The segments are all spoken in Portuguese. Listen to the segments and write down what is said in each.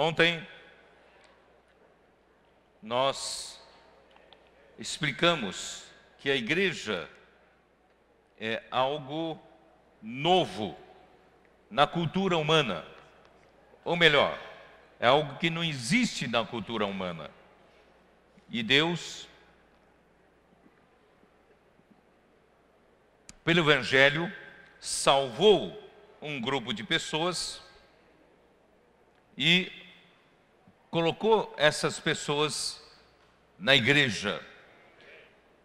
Ontem nós explicamos que a igreja é algo novo na cultura humana, ou melhor, é algo que não existe na cultura humana. E Deus, pelo Evangelho, salvou um grupo de pessoas e colocou essas pessoas na igreja.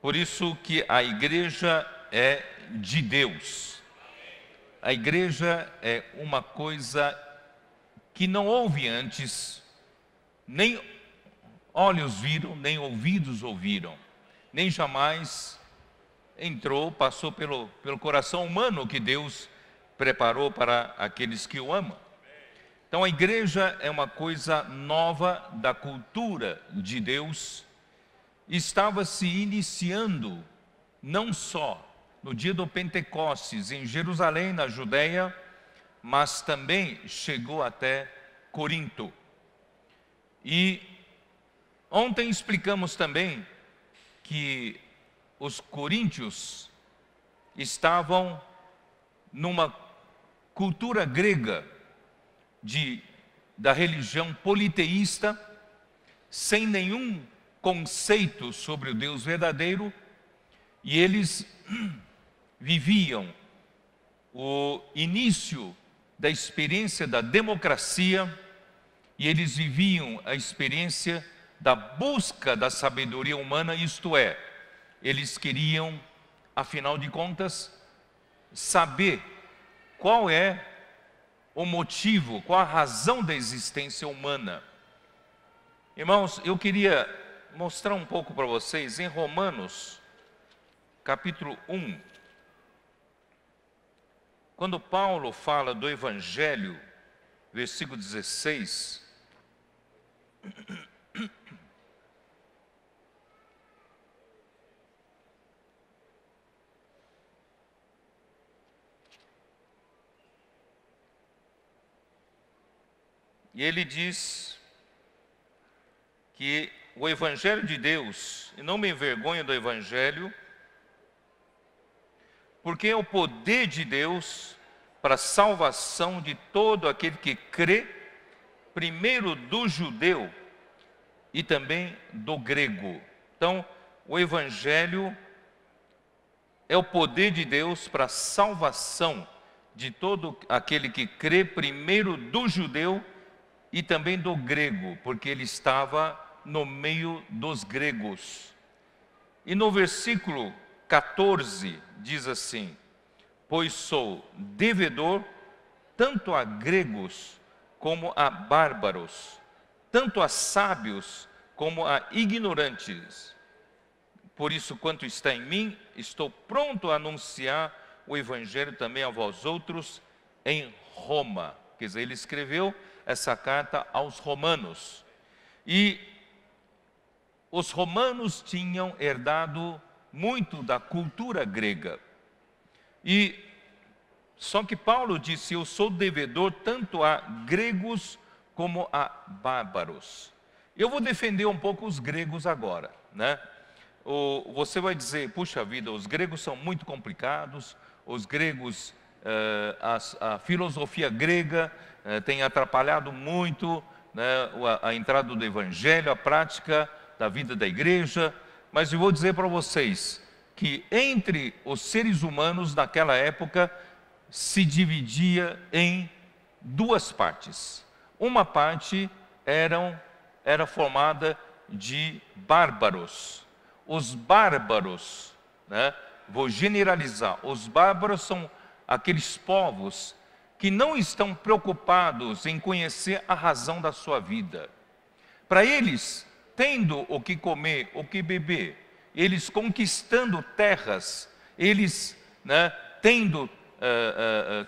Por isso que a igreja é de Deus. A igreja é uma coisa que não houve antes, nem olhos viram, nem ouvidos ouviram, nem jamais passou pelo coração humano que Deus preparou para aqueles que o amam. Então a igreja é uma coisa nova da cultura de Deus. Estava se iniciando não só no dia do Pentecostes em Jerusalém, na Judeia, mas também chegou até Corinto. E ontem explicamos também que os coríntios estavam numa cultura grega da religião politeísta, sem nenhum conceito sobre o Deus verdadeiro, e eles viviam o início da experiência da democracia, e eles viviam a experiência da busca da sabedoria humana, isto é, eles queriam, afinal de contas, saber qual é o motivo, qual a razão da existência humana. Irmãos, eu queria mostrar um pouco para vocês em Romanos, capítulo 1, quando Paulo fala do Evangelho, versículo 16, e ele diz que o Evangelho de Deus, e não me envergonho do Evangelho, porque é o poder de Deus para a salvação de todo aquele que crê, primeiro do judeu e também do grego. Então, o Evangelho é o poder de Deus para a salvação de todo aquele que crê, primeiro do judeu e também do grego, porque ele estava no meio dos gregos. E no versículo 14 diz assim: pois sou devedor tanto a gregos como a bárbaros, tanto a sábios como a ignorantes. Por isso, quanto está em mim, estou pronto a anunciar o Evangelho também a vós outros em Roma. Quer dizer, ele escreveu essa carta aos romanos. E os romanos tinham herdado muito da cultura grega. E só que Paulo disse: eu sou devedor tanto a gregos como a bárbaros. Eu vou defender um pouco os gregos agora, né? Você vai dizer: puxa vida, os gregos são muito complicados, os gregos, a filosofia grega tem atrapalhado muito, né, a entrada do Evangelho, a prática da vida da igreja. Mas eu vou dizer para vocês que entre os seres humanos naquela época se dividia em duas partes. Uma parte era formada de bárbaros. Os bárbaros, né, vou generalizar, os bárbaros são aqueles povos que não estão preocupados em conhecer a razão da sua vida. Para eles, tendo o que comer, o que beber, eles conquistando terras, eles, né, tendo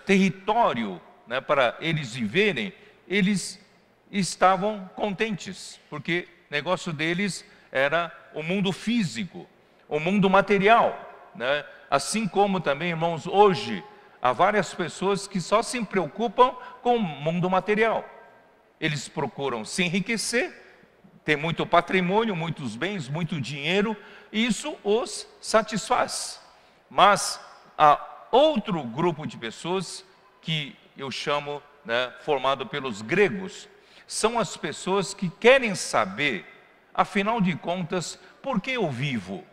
território, né, para eles viverem, eles estavam contentes, porque o negócio deles era o mundo físico, o mundo material, né? Assim como também, irmãos, hoje há várias pessoas que só se preocupam com o mundo material. eles procuram se enriquecer, ter muito patrimônio, muitos bens, muito dinheiro, e isso os satisfaz. Mas há outro grupo de pessoas que eu chamo, formado pelos gregos, são as pessoas que querem saber, afinal de contas, por que eu vivo?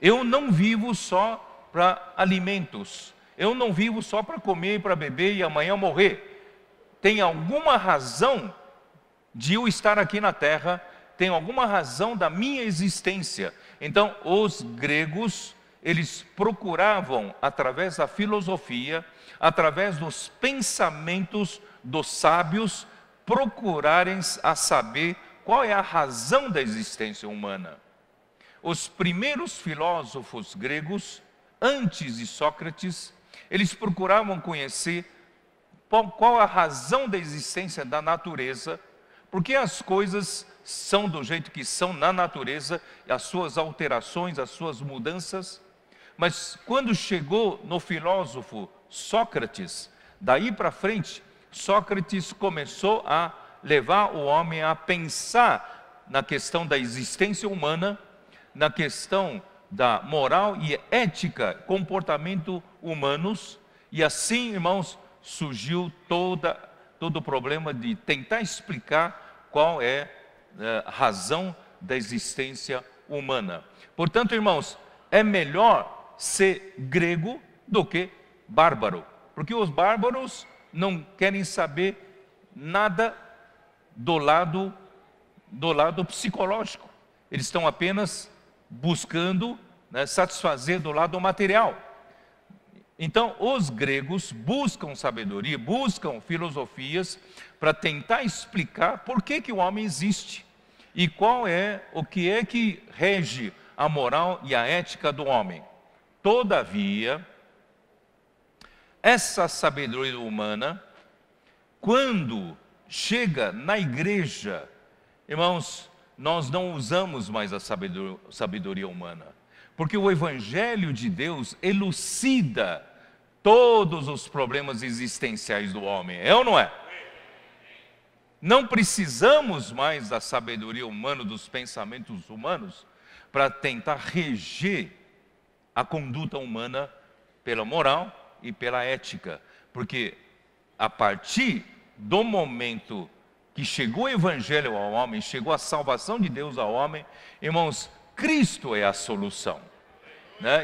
Eu não vivo só para alimentos, eu não vivo só para comer e para beber e amanhã morrer. Tem alguma razão de eu estar aqui na terra, tem alguma razão da minha existência. Então, os gregos, eles procuravam, através da filosofia, através dos pensamentos dos sábios, procurarem a saber qual é a razão da existência humana. Os primeiros filósofos gregos, antes de Sócrates, eles procuravam conhecer qual a razão da existência da natureza, porque as coisas são do jeito que são na natureza, as suas alterações, as suas mudanças. Mas quando chegou no filósofo Sócrates, daí para frente, Sócrates começou a levar o homem a pensar na questão da existência humana, na questão da moral e ética, comportamento humanos, e assim, irmãos, surgiu todo o problema de tentar explicar qual é a razão da existência humana. Portanto, irmãos, é melhor ser grego do que bárbaro, porque os bárbaros não querem saber nada do lado psicológico. Eles estão apenas buscando satisfazer do lado material. Então, os gregos buscam sabedoria, buscam filosofias para tentar explicar por que o homem existe e o que é que rege a moral e a ética do homem. Todavia, essa sabedoria humana, quando chega na igreja, irmãos, nós não usamos mais a sabedoria humana, porque o Evangelho de Deus elucida todos os problemas existenciais do homem, é ou não é? Não precisamos mais da sabedoria humana, dos pensamentos humanos, para tentar reger a conduta humana pela moral e pela ética, porque a partir do momento que chegou o Evangelho ao homem, chegou a salvação de Deus ao homem, irmãos, Cristo é a solução,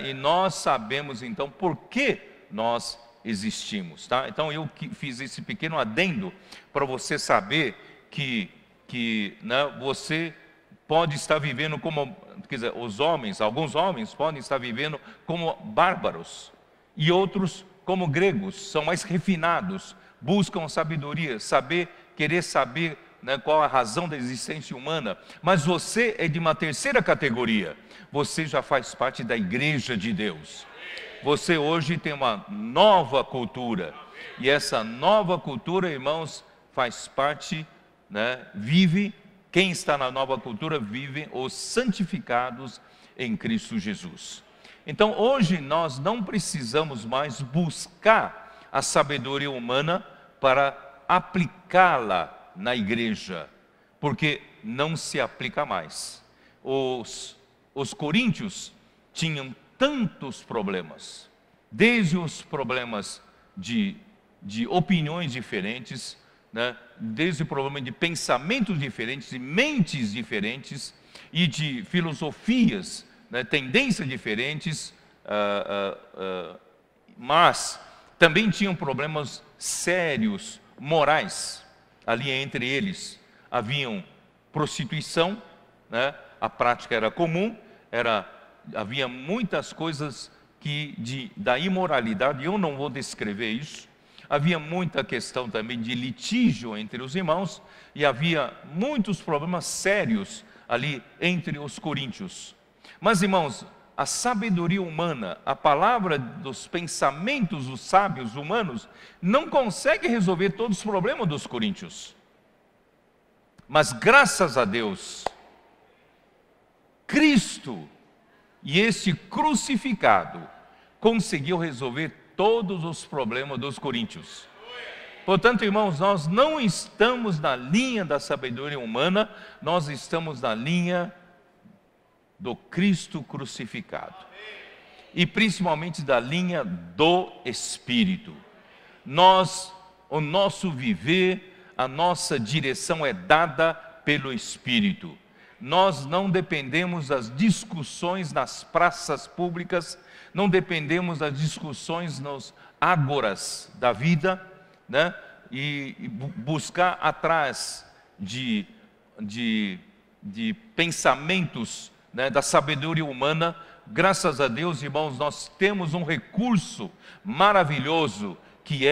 e nós sabemos então por que nós existimos, tá? Então eu fiz esse pequeno adendo para você saber que você pode estar vivendo como, quer dizer, alguns homens podem estar vivendo como bárbaros e outros como gregos, são mais refinados, buscam sabedoria, querer saber qual a razão da existência humana, mas você é de uma terceira categoria, você já faz parte da igreja de Deus. Você hoje tem uma nova cultura, e essa nova cultura, irmãos, faz parte, quem está na nova cultura vive os santificados em Cristo Jesus. Então hoje nós não precisamos mais buscar a sabedoria humana para aplicá-la na igreja, porque não se aplica mais. Os coríntios tinham tantos problemas, desde os problemas de opiniões diferentes, desde o problema de pensamentos diferentes, de mentes diferentes e de filosofias, tendências diferentes, mas também tinham problemas sérios, morais, ali entre eles. Haviam prostituição, a prática era comum, havia muitas coisas da imoralidade, eu não vou descrever isso. Havia muita questão também de litígio entre os irmãos, e havia muitos problemas sérios ali entre os coríntios. Mas, irmãos, a sabedoria humana, a palavra dos pensamentos dos sábios humanos, não consegue resolver todos os problemas dos coríntios. Mas graças a Deus, Cristo e este crucificado conseguiu resolver todos os problemas dos coríntios. Portanto, irmãos, nós não estamos na linha da sabedoria humana, nós estamos na linha do Cristo crucificado. E principalmente da linha do Espírito. O nosso viver, a nossa direção é dada pelo Espírito. Nós não dependemos das discussões nas praças públicas, não dependemos das discussões nos ágoras da vida, né? E buscar atrás de pensamentos, né, da sabedoria humana. Graças a Deus, irmãos, nós temos um recurso maravilhoso que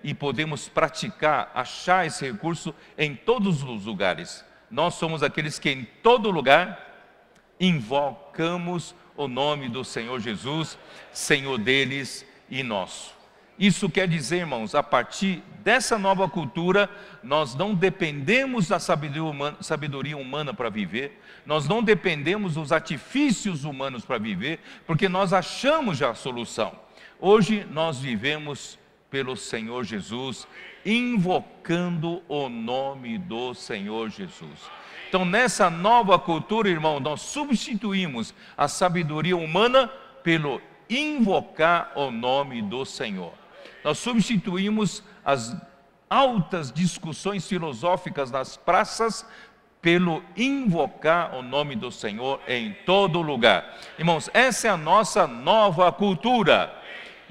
e podemos praticar, achar esse recurso em todos os lugares. Nós somos aqueles que em todo lugar invocamos o nome do Senhor Jesus, Senhor deles e nosso. Isso quer dizer, irmãos, a partir dessa nova cultura, nós não dependemos da sabedoria humana para viver, nós não dependemos dos artifícios humanos para viver, porque nós achamos já a solução. Hoje nós vivemos pelo Senhor Jesus, invocando o nome do Senhor Jesus. Então, nessa nova cultura, irmão, nós substituímos a sabedoria humana pelo invocar o nome do Senhor. Nós substituímos as altas discussões filosóficas nas praças pelo invocar o nome do Senhor em todo lugar. Irmãos, essa é a nossa nova cultura.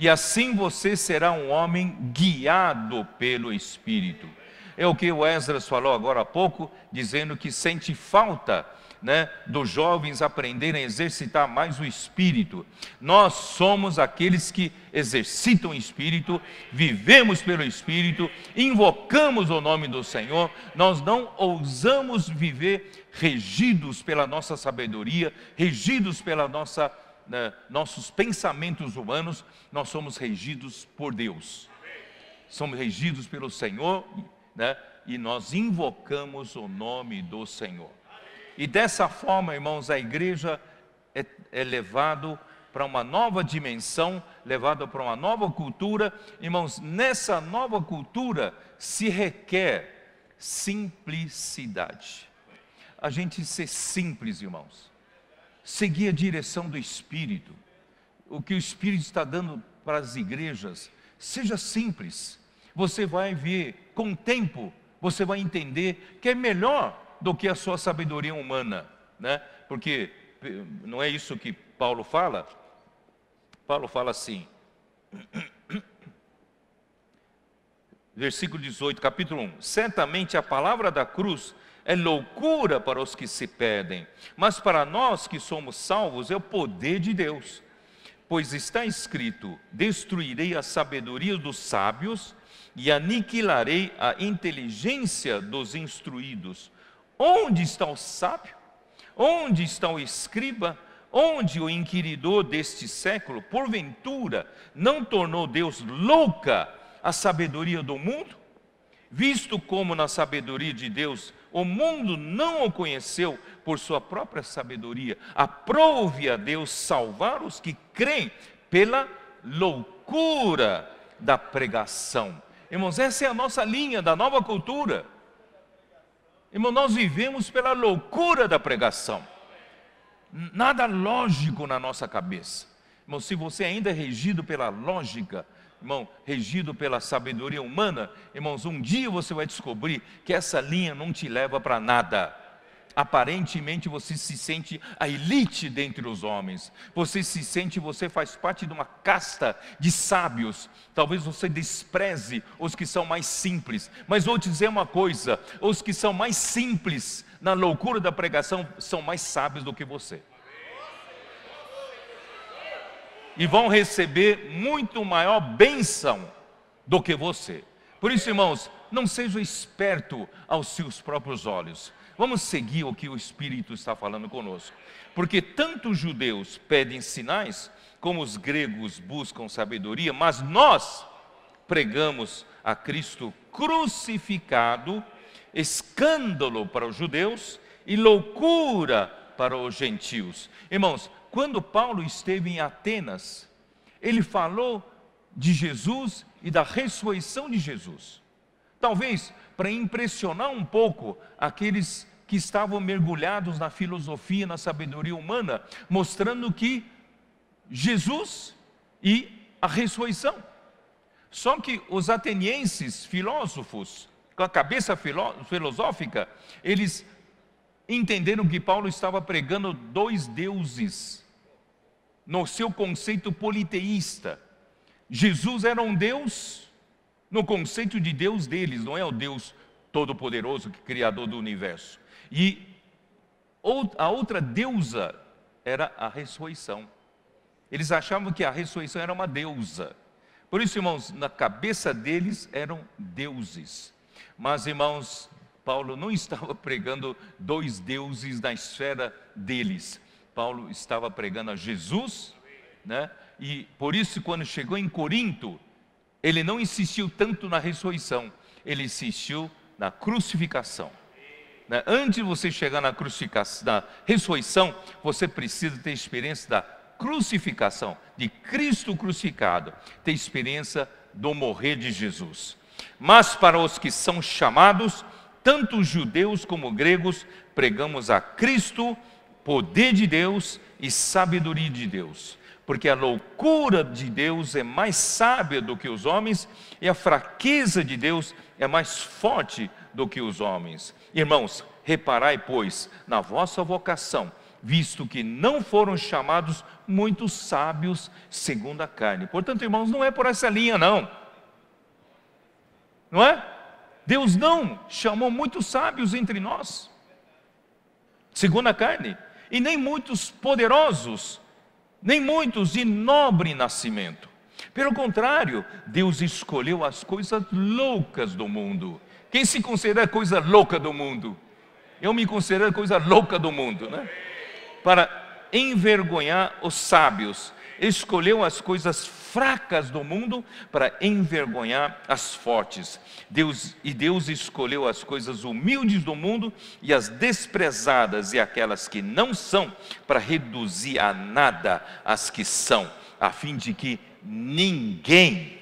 E assim você será um homem guiado pelo Espírito. É o que o Esdras falou agora há pouco, dizendo que sente falta, né, dos jovens aprenderem a exercitar mais o Espírito. Nós somos aqueles que exercitam o Espírito, vivemos pelo Espírito, invocamos o nome do Senhor. Nós não ousamos viver regidos pela nossa sabedoria, regidos pela nossos pensamentos humanos. Nós somos regidos por Deus, somos regidos pelo Senhor, né, e nós invocamos o nome do Senhor. E dessa forma, irmãos, a igreja é levado para uma nova dimensão, levado para uma nova cultura. Irmãos, nessa nova cultura se requer simplicidade. A gente ser simples, irmãos. Seguir a direção do Espírito. O que o Espírito está dando para as igrejas, seja simples. Você vai ver, com o tempo, você vai entender que é melhor do que a sua sabedoria humana, né? Porque não é isso que Paulo fala? Paulo fala assim, versículo 18, capítulo 1: certamente a palavra da cruz é loucura para os que se perdem, mas para nós que somos salvos é o poder de Deus. Pois está escrito: destruirei a sabedoria dos sábios e aniquilarei a inteligência dos instruídos. Onde está o sábio? Onde está o escriba? Onde o inquiridor deste século? Porventura não tornou Deus louca a sabedoria do mundo? Visto como na sabedoria de Deus o mundo não o conheceu por sua própria sabedoria, aprove a Deus salvar os que creem pela loucura da pregação. Irmãos, essa é a nossa linha da nova cultura. Irmão, nós vivemos pela loucura da pregação. Nada lógico na nossa cabeça. Irmão, se você ainda é regido pela lógica, irmão, regido pela sabedoria humana, irmãos, um dia você vai descobrir que essa linha não te leva para nada. Aparentemente você se sente a elite dentre os homens, você faz parte de uma casta de sábios. Talvez você despreze os que são mais simples, mas vou te dizer uma coisa: os que são mais simples na loucura da pregação são mais sábios do que você, e vão receber muito maior bênção do que você. Por isso, irmãos, não seja esperto aos seus próprios olhos. Vamos seguir o que o Espírito está falando conosco. Porque tanto os judeus pedem sinais, como os gregos buscam sabedoria, mas nós pregamos a Cristo crucificado, escândalo para os judeus e loucura para os gentios. Irmãos, quando Paulo esteve em Atenas, ele falou de Jesus e da ressurreição de Jesus. talvez para impressionar um pouco aqueles que estavam mergulhados na filosofia, na sabedoria humana, mostrando que Jesus e a ressurreição. Só que os atenienses, filósofos, com a cabeça filosófica, eles entenderam que Paulo estava pregando dois deuses, no seu conceito politeísta. Jesus era um Deus, no conceito de Deus deles, não é o Deus todo-poderoso, criador do universo. E a outra deusa era a ressurreição. Eles achavam que a ressurreição era uma deusa. Por isso, irmãos, na cabeça deles eram deuses. Mas, irmãos, Paulo não estava pregando dois deuses na esfera deles. Paulo estava pregando a Jesus, né? E por isso, quando chegou em Corinto, ele não insistiu tanto na ressurreição, ele insistiu na crucificação. Antes de você chegar na ressurreição, você precisa ter experiência da crucificação, de Cristo crucificado, ter experiência do morrer de Jesus. Mas para os que são chamados, tanto judeus como gregos, pregamos a Cristo, poder de Deus e sabedoria de Deus. Porque a loucura de Deus é mais sábia do que os homens, e a fraqueza de Deus é mais forte do que os homens. Irmãos, reparai, pois, na vossa vocação, visto que não foram chamados muitos sábios segundo a carne. Portanto, irmãos, não é por essa linha, não. Não é? Deus não chamou muitos sábios entre nós, segundo a carne, e nem muitos poderosos, nem muitos de nobre nascimento. Pelo contrário, Deus escolheu as coisas loucas do mundo. Quem se considera coisa louca do mundo? Eu me considero coisa louca do mundo, né? Para envergonhar os sábios. Escolheu as coisas fracas do mundo para envergonhar as fortes. Deus escolheu as coisas humildes do mundo e as desprezadas e aquelas que não são, para reduzir a nada as que são, a fim de que ninguém,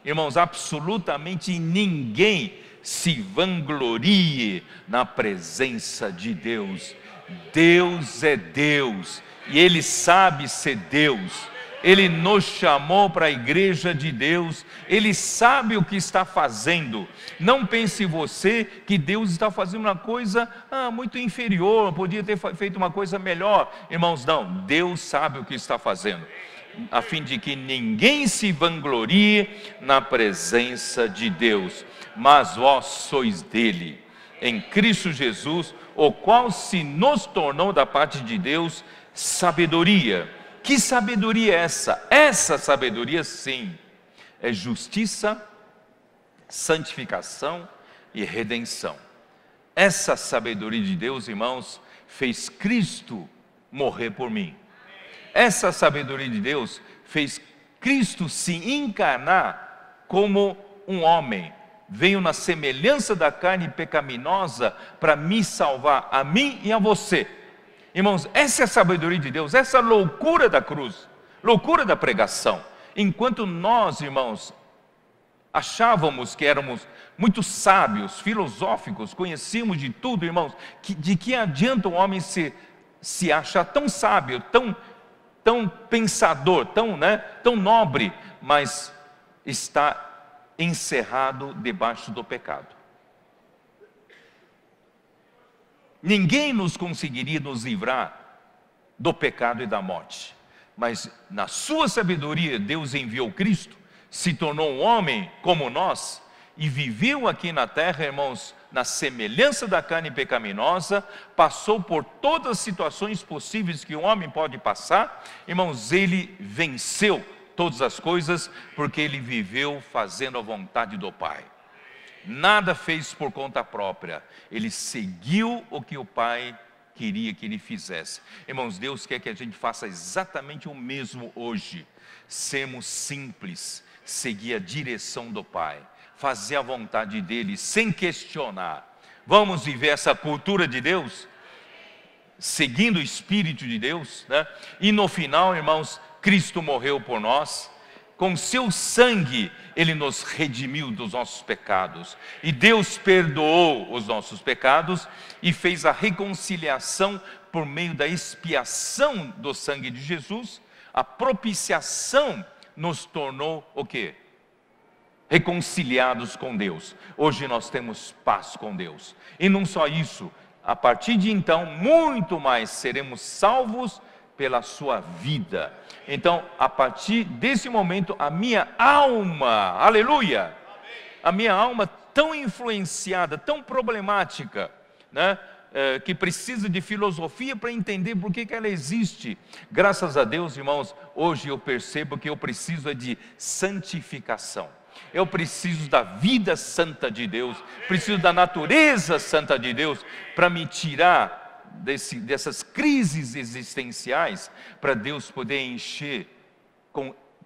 irmãos, absolutamente ninguém se vanglorie na presença de Deus. Deus é Deus e Ele sabe ser Deus. Ele nos chamou para a igreja de Deus, Ele sabe o que está fazendo. Não pense você que Deus está fazendo uma coisa muito inferior, podia ter feito uma coisa melhor. Irmãos, não, Deus sabe o que está fazendo, a fim de que ninguém se vanglorie na presença de Deus. Mas vós sois dele, em Cristo Jesus, o qual se nos tornou da parte de Deus sabedoria. Que sabedoria é essa? Essa sabedoria, sim, é justiça, santificação e redenção. Essa sabedoria de Deus, irmãos, fez Cristo morrer por mim. Essa sabedoria de Deus fez Cristo se encarnar como um homem. Veio na semelhança da carne pecaminosa para me salvar, a mim e a você. Irmãos, essa é a sabedoria de Deus, essa é a loucura da cruz, loucura da pregação. Enquanto nós, irmãos, achávamos que éramos muito sábios, filosóficos, conhecíamos de tudo, irmãos, de que adianta um homem se achar tão sábio, tão pensador, tão nobre, mas está encerrado debaixo do pecado. Ninguém nos conseguiria nos livrar do pecado e da morte, mas na sua sabedoria Deus enviou Cristo, se tornou um homem como nós e viveu aqui na terra, irmãos, na semelhança da carne pecaminosa, passou por todas as situações possíveis que um homem pode passar. Irmãos, ele venceu todas as coisas porque ele viveu fazendo a vontade do Pai. Nada fez por conta própria, ele seguiu o que o Pai queria que ele fizesse. Irmãos, Deus quer que a gente faça exatamente o mesmo hoje, sermos simples, seguir a direção do Pai, fazer a vontade dele sem questionar. Vamos viver essa cultura de Deus, seguindo o Espírito de Deus, né? E no final, irmãos, Cristo morreu por nós, com seu sangue, Ele nos redimiu dos nossos pecados. E Deus perdoou os nossos pecados e fez a reconciliação por meio da expiação do sangue de Jesus. A propiciação nos tornou o quê? Reconciliados com Deus. Hoje nós temos paz com Deus. E não só isso, a partir de então, muito mais seremos salvos pela sua vida. Então, a partir desse momento, a minha alma, aleluia, a minha alma tão influenciada, tão problemática, né, que precisa de filosofia para entender por que ela existe. Graças a Deus, irmãos, hoje eu percebo que eu preciso de santificação. Eu preciso da vida santa de Deus, preciso da natureza santa de Deus para me tirar dessas crises existenciais, para Deus poder encher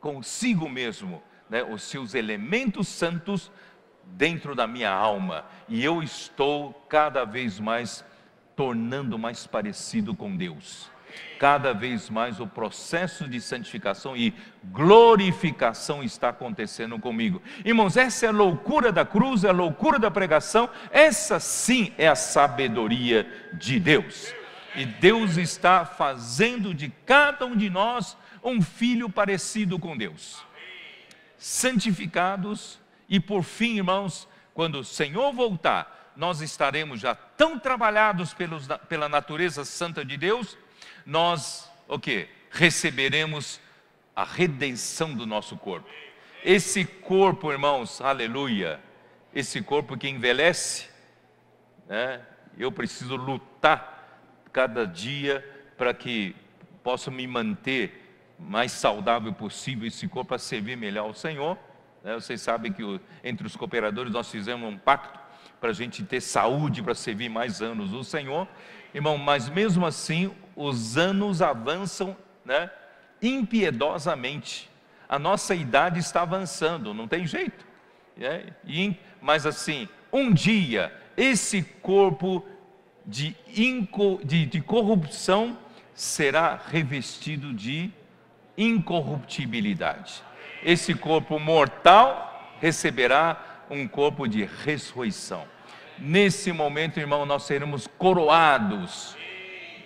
consigo mesmo, né, os seus elementos santos dentro da minha alma, e eu estou cada vez mais tornando mais parecido com Deus. Cada vez mais o processo de santificação e glorificação está acontecendo comigo. Irmãos, essa é a loucura da cruz, é a loucura da pregação. Essa sim é a sabedoria de Deus. E Deus está fazendo de cada um de nós um filho parecido com Deus. Santificados, e por fim, irmãos, quando o Senhor voltar, nós estaremos já tão trabalhados pela natureza santa de Deus, nós, o quê? Receberemos a redenção do nosso corpo. Esse corpo, irmãos, aleluia, esse corpo que envelhece, né? Eu preciso lutar cada dia para que possa me manter mais saudável possível esse corpo, para servir melhor ao Senhor, né? Vocês sabem que entre os cooperadores nós fizemos um pacto para a gente ter saúde, para servir mais anos o Senhor, irmão, mas mesmo assim os anos avançam, né, impiedosamente. A nossa idade está avançando, não tem jeito, né? Mas assim, um dia esse corpo de corrupção será revestido de incorruptibilidade. Esse corpo mortal receberá um corpo de ressurreição. Nesse momento, irmão, nós seremos coroados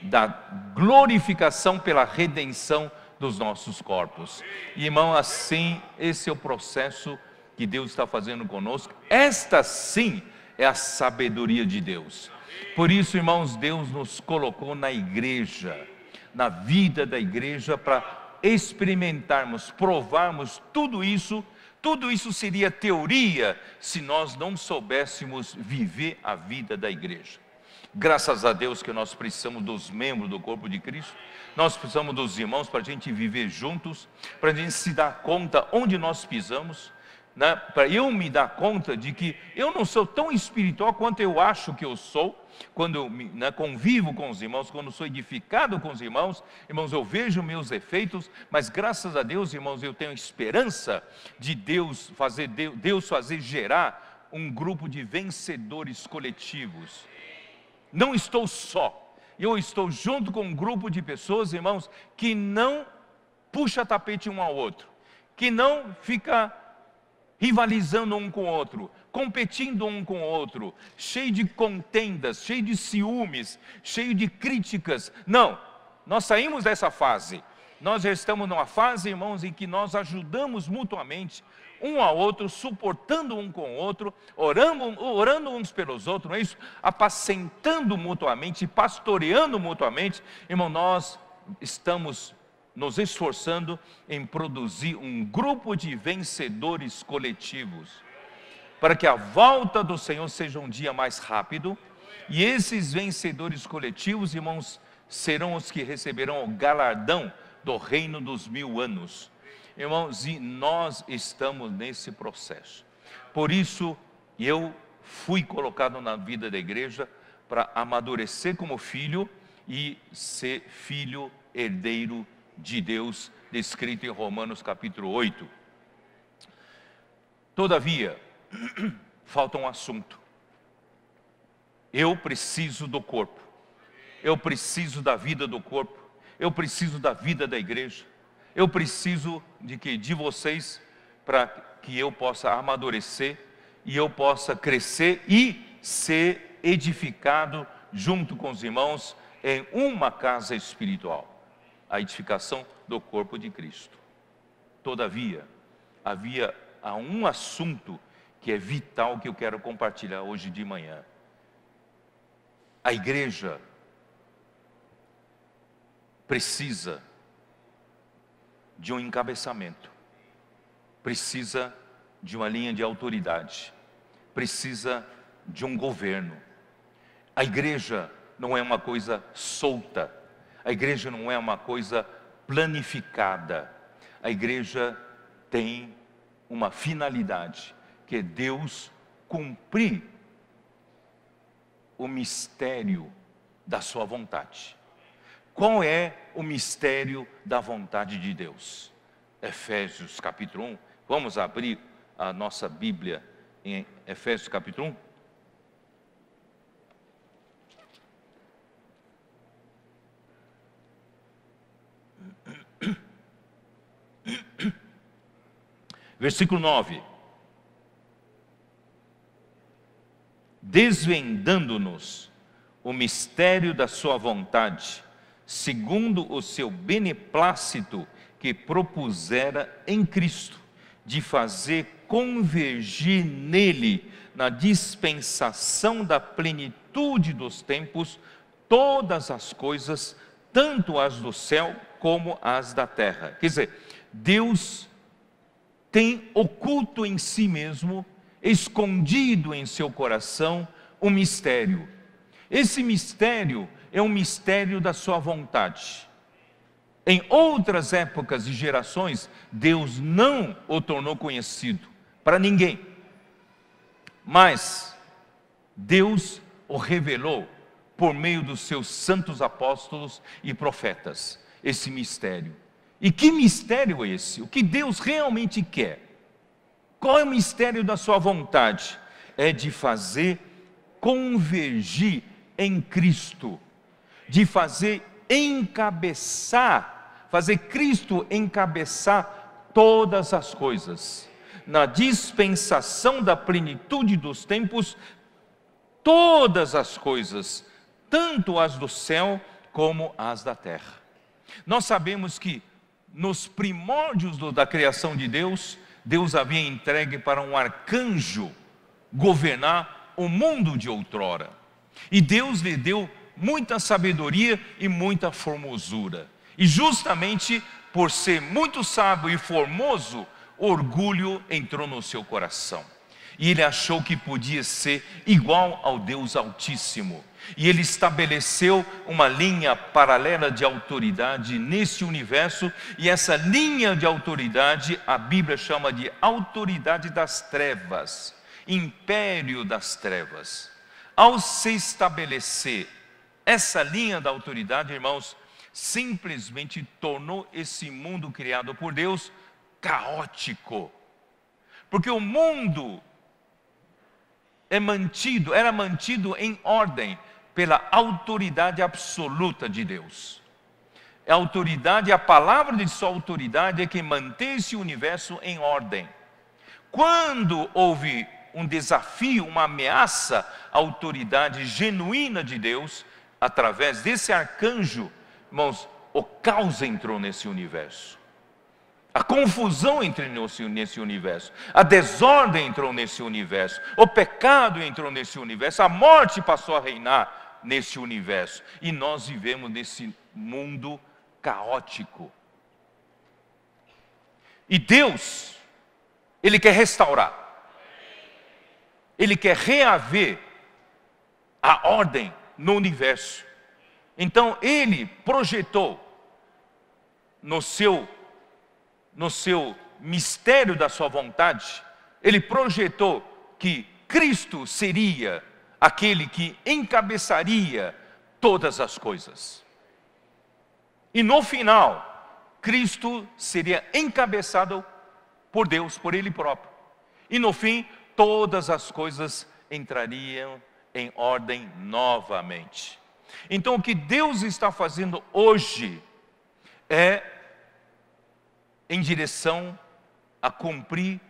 da glorificação pela redenção dos nossos corpos. E, irmão, assim, esse é o processo que Deus está fazendo conosco. Esta sim é a sabedoria de Deus. Por isso, irmãos, Deus nos colocou na igreja, na vida da igreja, para experimentarmos, provarmos tudo isso. Tudo isso seria teoria se nós não soubéssemos viver a vida da igreja. Graças a Deus que nós precisamos dos membros do corpo de Cristo, nós precisamos dos irmãos para a gente viver juntos, para a gente se dar conta onde nós pisamos, né? Para eu me dar conta de que eu não sou tão espiritual quanto eu acho que eu sou, quando eu, né, convivo com os irmãos, quando sou edificado com os irmãos, irmãos, eu vejo meus efeitos, mas graças a Deus, irmãos, eu tenho esperança de Deus fazer gerar um grupo de vencedores coletivos. Não estou só, eu estou junto com um grupo de pessoas, irmãos, que não puxa tapete um ao outro, que não fica rivalizando um com o outro, competindo um com o outro, cheio de contendas, cheio de ciúmes, cheio de críticas. Não, nós saímos dessa fase. Nós já estamos numa fase, irmãos, em que nós ajudamos mutuamente, um ao outro, suportando um com o outro, orando uns pelos outros, não é isso? Apacentando mutuamente, pastoreando mutuamente. Irmão, nós estamos nos esforçando em produzir um grupo de vencedores coletivos, para que a volta do Senhor seja um dia mais rápido, e esses vencedores coletivos, irmãos, serão os que receberão o galardão do reino dos 1000 anos. Irmãos, e nós estamos nesse processo. Por isso, eu fui colocado na vida da igreja para amadurecer como filho e ser filho herdeiro de Deus, descrito em Romanos capítulo 8. Todavia, falta um assunto. Eu preciso do corpo, eu preciso da vida do corpo, eu preciso da vida da igreja. Eu preciso de vocês para que eu possa amadurecer e eu possa crescer e ser edificado junto com os irmãos em uma casa espiritual, a edificação do corpo de Cristo. Todavia, há um assunto que é vital que eu quero compartilhar hoje de manhã. A igreja precisa de um encabeçamento, precisa de uma linha de autoridade, precisa de um governo. A igreja não é uma coisa solta, a igreja não é uma coisa planificada, a igreja tem uma finalidade, que é Deus cumprir o mistério da sua vontade. Qual é o mistério da vontade de Deus? Efésios capítulo 1, vamos abrir a nossa Bíblia em Efésios capítulo 1. Versículo 9. Desvendando-nos o mistério da sua vontade, segundo o seu beneplácito que propusera em Cristo, de fazer convergir nele, na dispensação da plenitude dos tempos, todas as coisas, tanto as do céu como as da terra. Quer dizer, Deus tem oculto em si mesmo, escondido em seu coração, um mistério. Esse mistério é um mistério da sua vontade. Em outras épocas e gerações, Deus não o tornou conhecido para ninguém. Mas Deus o revelou por meio dos seus santos apóstolos e profetas, esse mistério. E que mistério é esse? O que Deus realmente quer? Qual é o mistério da sua vontade? É de fazer convergir em Cristo, de fazer Cristo encabeçar todas as coisas, na dispensação da plenitude dos tempos, todas as coisas, tanto as do céu como as da terra. Nós sabemos que nos primórdios da criação de Deus, Deus havia entregue para um arcanjo governar o mundo de outrora. E Deus lhe deu muita sabedoria e muita formosura. E justamente por ser muito sábio e formoso, orgulho entrou no seu coração. E ele achou que podia ser igual ao Deus Altíssimo. E ele estabeleceu uma linha paralela de autoridade nesse universo. E essa linha de autoridade, a Bíblia chama de autoridade das trevas, império das trevas. Ao se estabelecer essa linha da autoridade, irmãos, simplesmente tornou esse mundo criado por Deus caótico. Porque o mundo era mantido em ordem pela autoridade absoluta de Deus. A palavra de sua autoridade é que mantém esse universo em ordem. Quando houve um desafio, uma ameaça à autoridade genuína de Deus, através desse arcanjo, irmãos, o caos entrou nesse universo. A confusão entrou nesse universo, a desordem entrou nesse universo, o pecado entrou nesse universo, a morte passou a reinar nesse universo. E nós vivemos nesse mundo caótico. E Deus, Ele quer restaurar, Ele quer reaver a ordem no universo. Então Ele projetou no seu mistério da sua vontade, Ele projetou que Cristo seria aquele que encabeçaria todas as coisas. E no final, Cristo seria encabeçado por Deus, por Ele próprio. E no fim, todas as coisas entrariam em ordem novamente. Então o que Deus está fazendo hoje é em direção a cumprir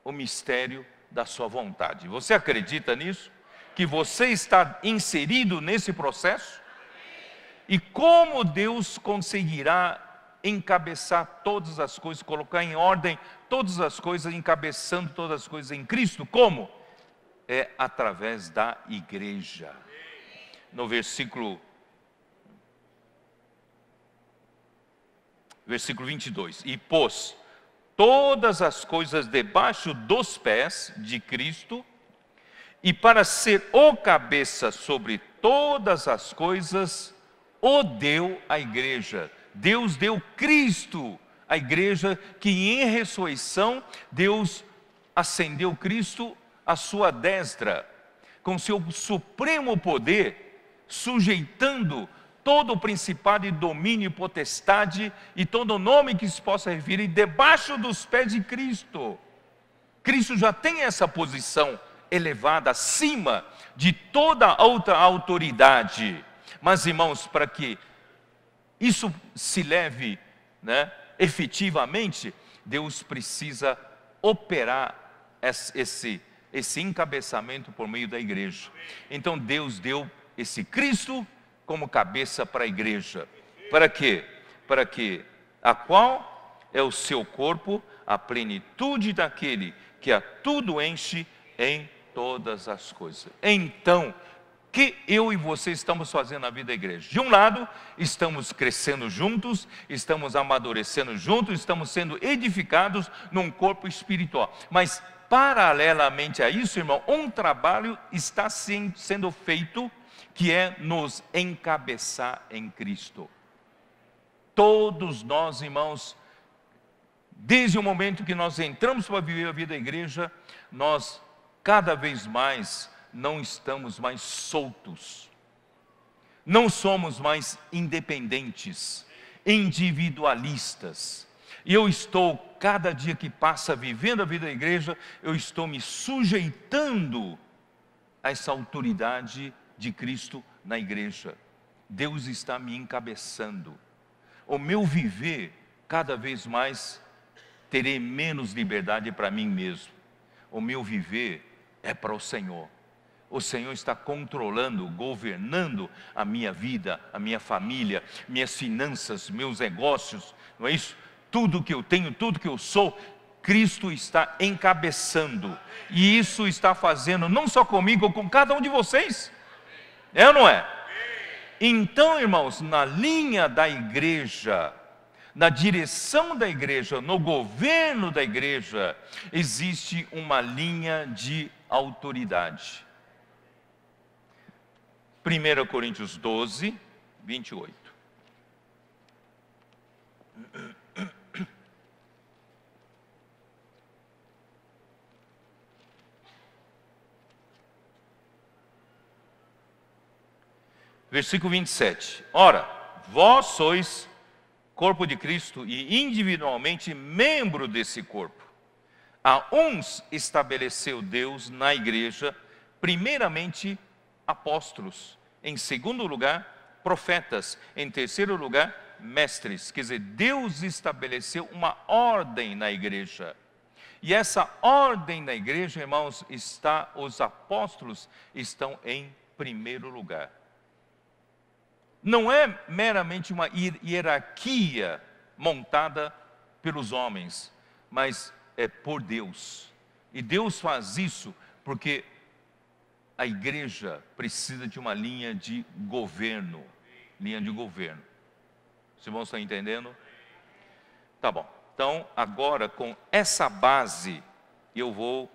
o mistério da sua vontade. Você acredita nisso? Que você está inserido nesse processo? E como Deus conseguirá encabeçar todas as coisas, colocar em ordem todas as coisas, encabeçando todas as coisas em Cristo? Como? É através da igreja. No versículo 22. E pôs todas as coisas debaixo dos pés de Cristo, e para ser o cabeça sobre todas as coisas, o deu à igreja. Deus deu Cristo à igreja, que em ressurreição Deus ascendeu Cristo à sua destra, com seu supremo poder, sujeitando todo o principado e domínio e potestade e todo nome que se possa referir debaixo dos pés de Cristo. Cristo já tem essa posição elevada acima de toda outra autoridade. Mas, irmãos, para que isso se leve, efetivamente, Deus precisa operar esse encabeçamento por meio da igreja. Então Deus deu esse Cristo como cabeça para a igreja. Para quê? Para que a qual é o seu corpo, a plenitude daquele que a tudo enche em todas as coisas. Então, o que eu e você estamos fazendo na vida da igreja? De um lado, estamos crescendo juntos, estamos amadurecendo juntos, estamos sendo edificados num corpo espiritual. Mas, paralelamente a isso, irmão, um trabalho está sendo feito, que é nos encabeçar em Cristo. Todos nós, irmãos, desde o momento que nós entramos para viver a vida da igreja, nós cada vez mais não estamos mais soltos, não somos mais independentes, individualistas. E eu estou, cada dia que passa vivendo a vida da igreja, eu estou me sujeitando a essa autoridade de Cristo na igreja. Deus está me encabeçando. O meu viver, cada vez mais, terei menos liberdade para mim mesmo. O meu viver é para o Senhor. O Senhor está controlando, governando a minha vida, a minha família, minhas finanças, meus negócios, não é isso? Tudo que eu tenho, tudo que eu sou, Cristo está encabeçando. E isso está fazendo não só comigo, com cada um de vocês. É ou não é? Então, irmãos, na linha da igreja, na direção da igreja, no governo da igreja, existe uma linha de autoridade. 1 Coríntios 12, 28. Versículo 27. Ora, vós sois corpo de Cristo e individualmente membro desse corpo. A uns estabeleceu Deus na igreja, primeiramente apóstolos, em segundo lugar profetas, em terceiro lugar mestres. Quer dizer, Deus estabeleceu uma ordem na igreja. E essa ordem na igreja, irmãos, os apóstolos estão em primeiro lugar. Não é meramente uma hierarquia montada pelos homens, mas é por Deus. E Deus faz isso porque a igreja precisa de uma linha de governo. Linha de governo. Os irmãos estão entendendo? Tá bom. Então, agora com essa base, eu vou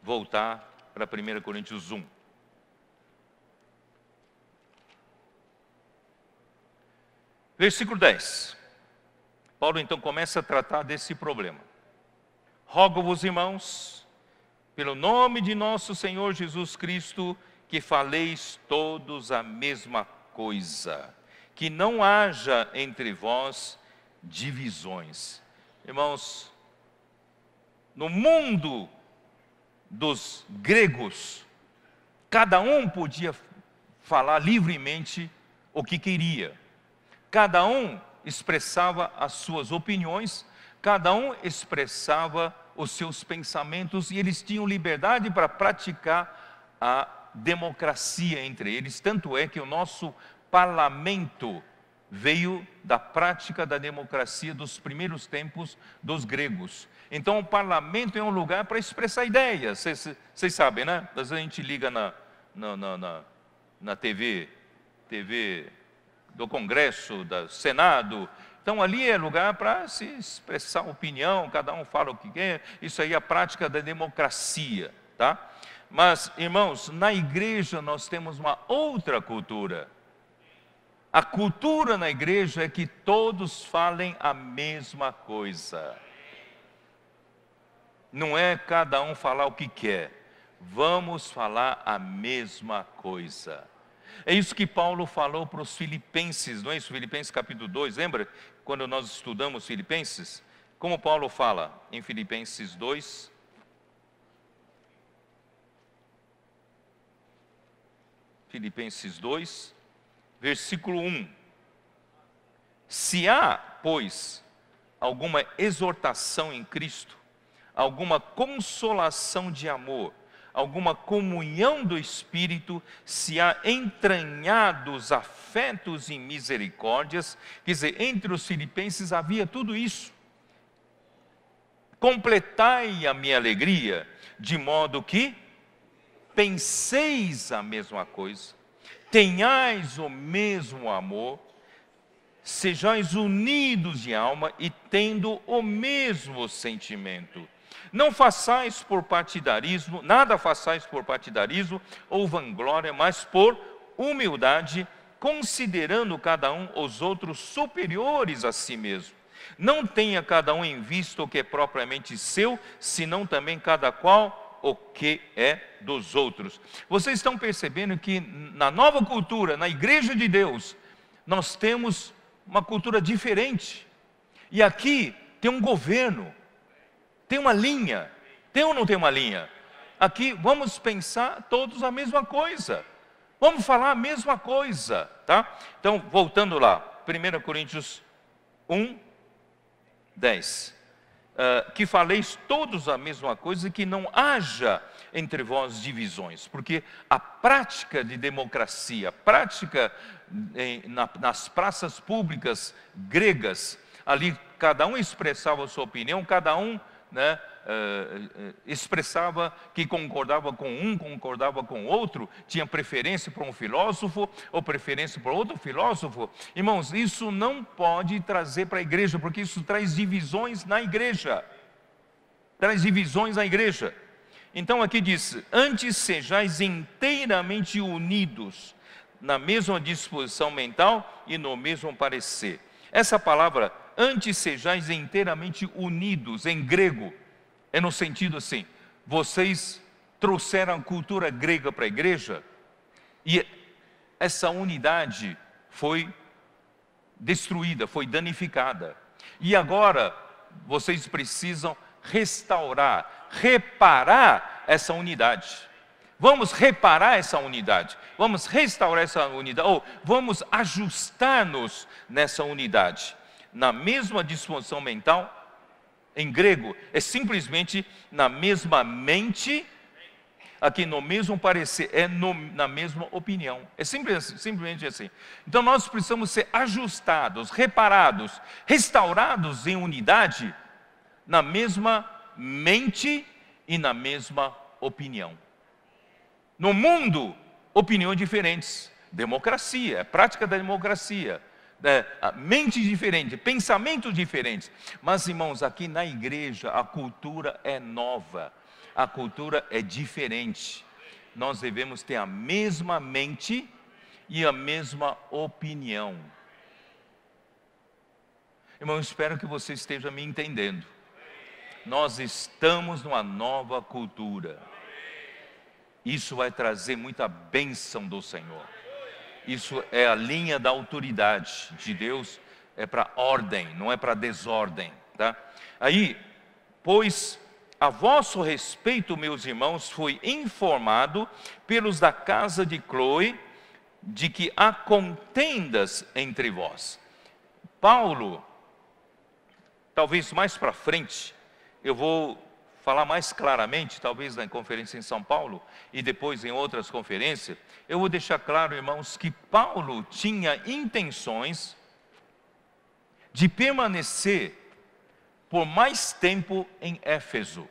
voltar para 1 Coríntios 1. Versículo 10. Paulo então começa a tratar desse problema. Rogo-vos, irmãos, pelo nome de nosso Senhor Jesus Cristo, que faleis todos a mesma coisa, que não haja entre vós divisões. Irmãos, no mundo dos gregos, cada um podia falar livremente o que queria. Cada um expressava as suas opiniões, cada um expressava os seus pensamentos e eles tinham liberdade para praticar a democracia entre eles. Tanto é que o nosso parlamento veio da prática da democracia dos primeiros tempos dos gregos. Então o parlamento é um lugar para expressar ideias. Vocês sabem, né? Às vezes a gente liga na TV do Congresso, do Senado. Então ali é lugar para se expressar opinião, cada um fala o que quer. Isso aí é a prática da democracia, tá? Mas, irmãos, na igreja nós temos uma outra cultura. A cultura na igreja é que todos falem a mesma coisa. Não é cada um falar o que quer. Vamos falar a mesma coisa. É isso que Paulo falou para os filipenses, não é isso? Filipenses capítulo 2, lembra? Quando nós estudamos Filipenses, como Paulo fala em Filipenses 2, Filipenses 2, versículo 1. Se há, pois, alguma exortação em Cristo, alguma consolação de amor, alguma comunhão do Espírito, se há entranhados afetos e misericórdias, quer dizer, entre os filipenses havia tudo isso. Completai a minha alegria, de modo que penseis a mesma coisa, tenhais o mesmo amor, sejais unidos de alma e tendo o mesmo sentimento. Não façais por partidarismo, nada façais por partidarismo ou vanglória, mas por humildade, considerando cada um os outros superiores a si mesmo. Não tenha cada um em vista o que é propriamente seu, senão também cada qual o que é dos outros. Vocês estão percebendo que na nova cultura, na igreja de Deus, nós temos uma cultura diferente. E aqui tem um governo, tem uma linha. Tem ou não tem uma linha? Aqui vamos pensar todos a mesma coisa. Vamos falar a mesma coisa, tá? Então, voltando lá, 1 Coríntios 1, 10. Que faleis todos a mesma coisa e que não haja entre vós divisões, porque a prática de democracia, a prática nas praças públicas gregas, ali cada um expressava a sua opinião, cada um, né, expressava que concordava com um, concordava com outro, tinha preferência por um filósofo ou preferência por outro filósofo. Irmãos, isso não pode trazer para a igreja, porque isso traz divisões na igreja. Traz divisões na igreja. Então aqui diz: antes sejais inteiramente unidos na mesma disposição mental e no mesmo parecer. Essa palavra, antes sejais inteiramente unidos, em grego, é no sentido assim: vocês trouxeram a cultura grega para a igreja e essa unidade foi destruída, foi danificada. E agora vocês precisam restaurar, reparar essa unidade. Vamos reparar essa unidade, vamos restaurar essa unidade, ou vamos ajustar-nos nessa unidade, na mesma disposição mental. Em grego, é simplesmente na mesma mente, aqui no mesmo parecer, na mesma opinião. É simplesmente assim. Então nós precisamos ser ajustados, reparados, restaurados em unidade, na mesma mente e na mesma opinião. No mundo, opiniões diferentes, democracia, prática da democracia, mentes diferentes, pensamentos diferentes. Mas, irmãos, aqui na igreja a cultura é nova, a cultura é diferente. Nós devemos ter a mesma mente e a mesma opinião. Irmão, eu espero que você esteja me entendendo. Nós estamos numa nova cultura. Isso vai trazer muita bênção do Senhor. Isso é a linha da autoridade de Deus, é para ordem, não é para desordem, tá? Aí, pois a vosso respeito, meus irmãos, fui informado pelos da casa de Cloe, de que há contendas entre vós. Paulo, talvez mais para frente, eu vou falar mais claramente, talvez na conferência em São Paulo e depois em outras conferências, eu vou deixar claro, irmãos, que Paulo tinha intenções de permanecer por mais tempo em Éfeso.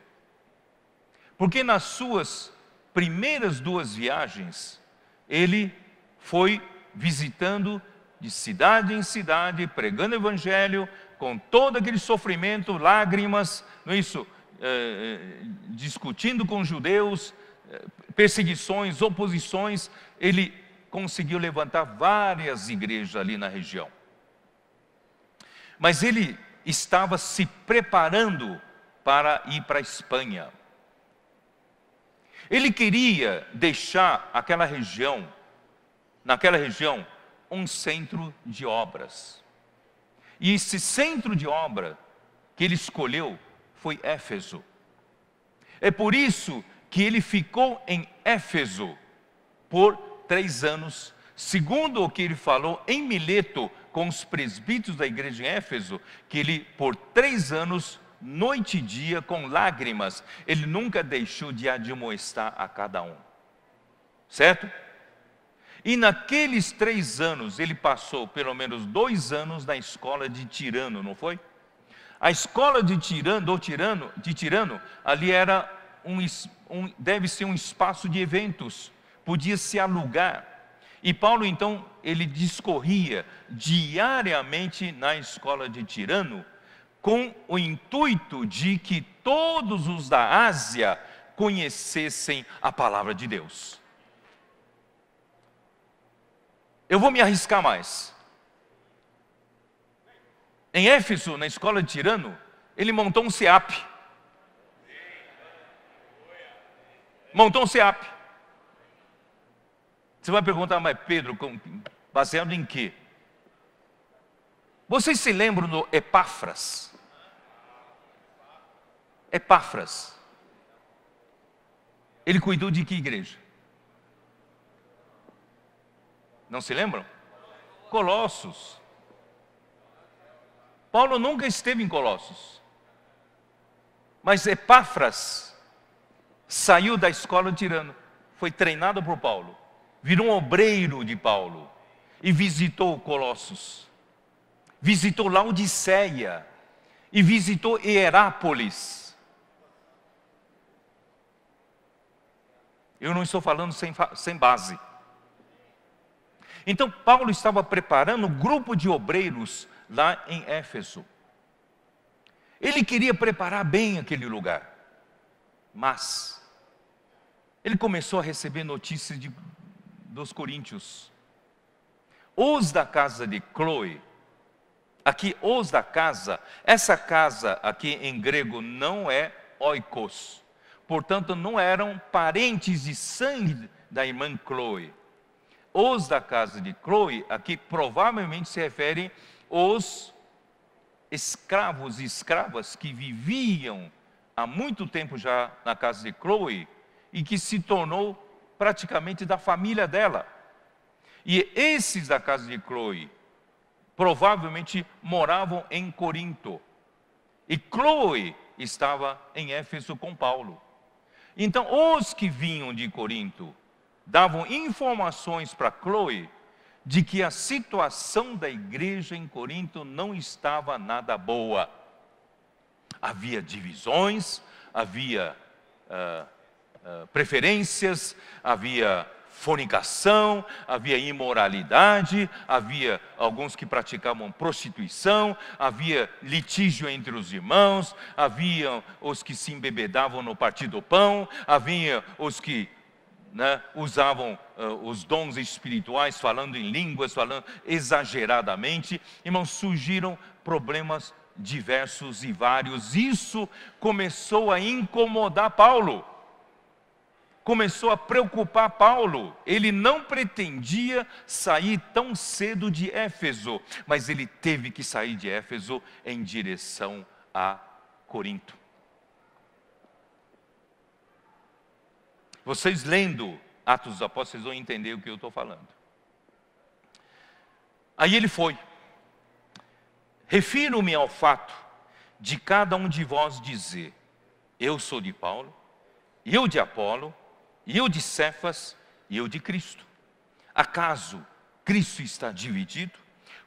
Porque nas suas primeiras 2 viagens, ele foi visitando de cidade em cidade, pregando o evangelho, com todo aquele sofrimento, lágrimas, não é isso? Discutindo com judeus, perseguições, oposições, ele conseguiu levantar várias igrejas ali na região. Mas ele estava se preparando para ir para a Espanha. Ele queria deixar naquela região, um centro de obras. E esse centro de obra que ele escolheu foi Éfeso. É por isso que ele ficou em Éfeso por 3 anos, segundo o que ele falou em Mileto com os presbíteros da igreja em Éfeso, que ele por 3 anos, noite e dia, com lágrimas, ele nunca deixou de admoestar a cada um. Certo? E naqueles 3 anos, ele passou pelo menos 2 anos na escola de Tirano, não foi? A escola de Tirano, ali era deve ser um espaço de eventos, podia se alugar. E Paulo, então, ele discorria diariamente na escola de Tirano, com o intuito de que todos os da Ásia conhecessem a palavra de Deus. Eu vou me arriscar mais. Em Éfeso, na escola de Tirano, ele montou um SEAP. Montou um SEAP. Você vai perguntar, mas Pedro, baseado em quê? Vocês se lembram do Epáfras? Epáfras. Ele cuidou de que igreja? Não se lembram? Colossos. Paulo nunca esteve em Colossos. Mas Epáfras saiu da escola de Tirano, foi treinado por Paulo, virou um obreiro de Paulo e visitou Colossos, visitou Laodiceia e visitou Hierápolis. Eu não estou falando sem base. Então Paulo estava preparando um grupo de obreiros lá em Éfeso. Ele queria preparar bem aquele lugar, mas ele começou a receber notícias dos coríntios. Os da casa de Cloe, aqui os da casa, essa casa aqui em grego não é oikos, portanto não eram parentes de sangue da irmã Cloe. Os da casa de Cloe, aqui provavelmente se referem aos escravos e escravas que viviam há muito tempo já na casa de Cloe e que se tornou praticamente da família dela. E esses da casa de Cloe provavelmente moravam em Corinto. E Cloe estava em Éfeso com Paulo. Então, os que vinham de Corinto davam informações para Cloe de que a situação da igreja em Corinto não estava nada boa. Havia divisões, havia preferências, havia fornicação, havia imoralidade, havia alguns que praticavam prostituição, havia litígio entre os irmãos, havia os que se embebedavam no partir do pão, havia os que usavam os dons espirituais, falando em línguas, falando exageradamente. Irmãos, surgiram problemas diversos e vários. Isso começou a incomodar Paulo, começou a preocupar Paulo. Ele não pretendia sair tão cedo de Éfeso, mas ele teve que sair de Éfeso em direção a Corinto. Vocês lendo Atos dos Apóstolos, vocês vão entender o que eu estou falando. Aí ele foi. refiro-me ao fato de cada um de vós dizer: eu sou de Paulo, e eu de Apolo, e eu de Cefas, e eu de Cristo. Acaso Cristo está dividido?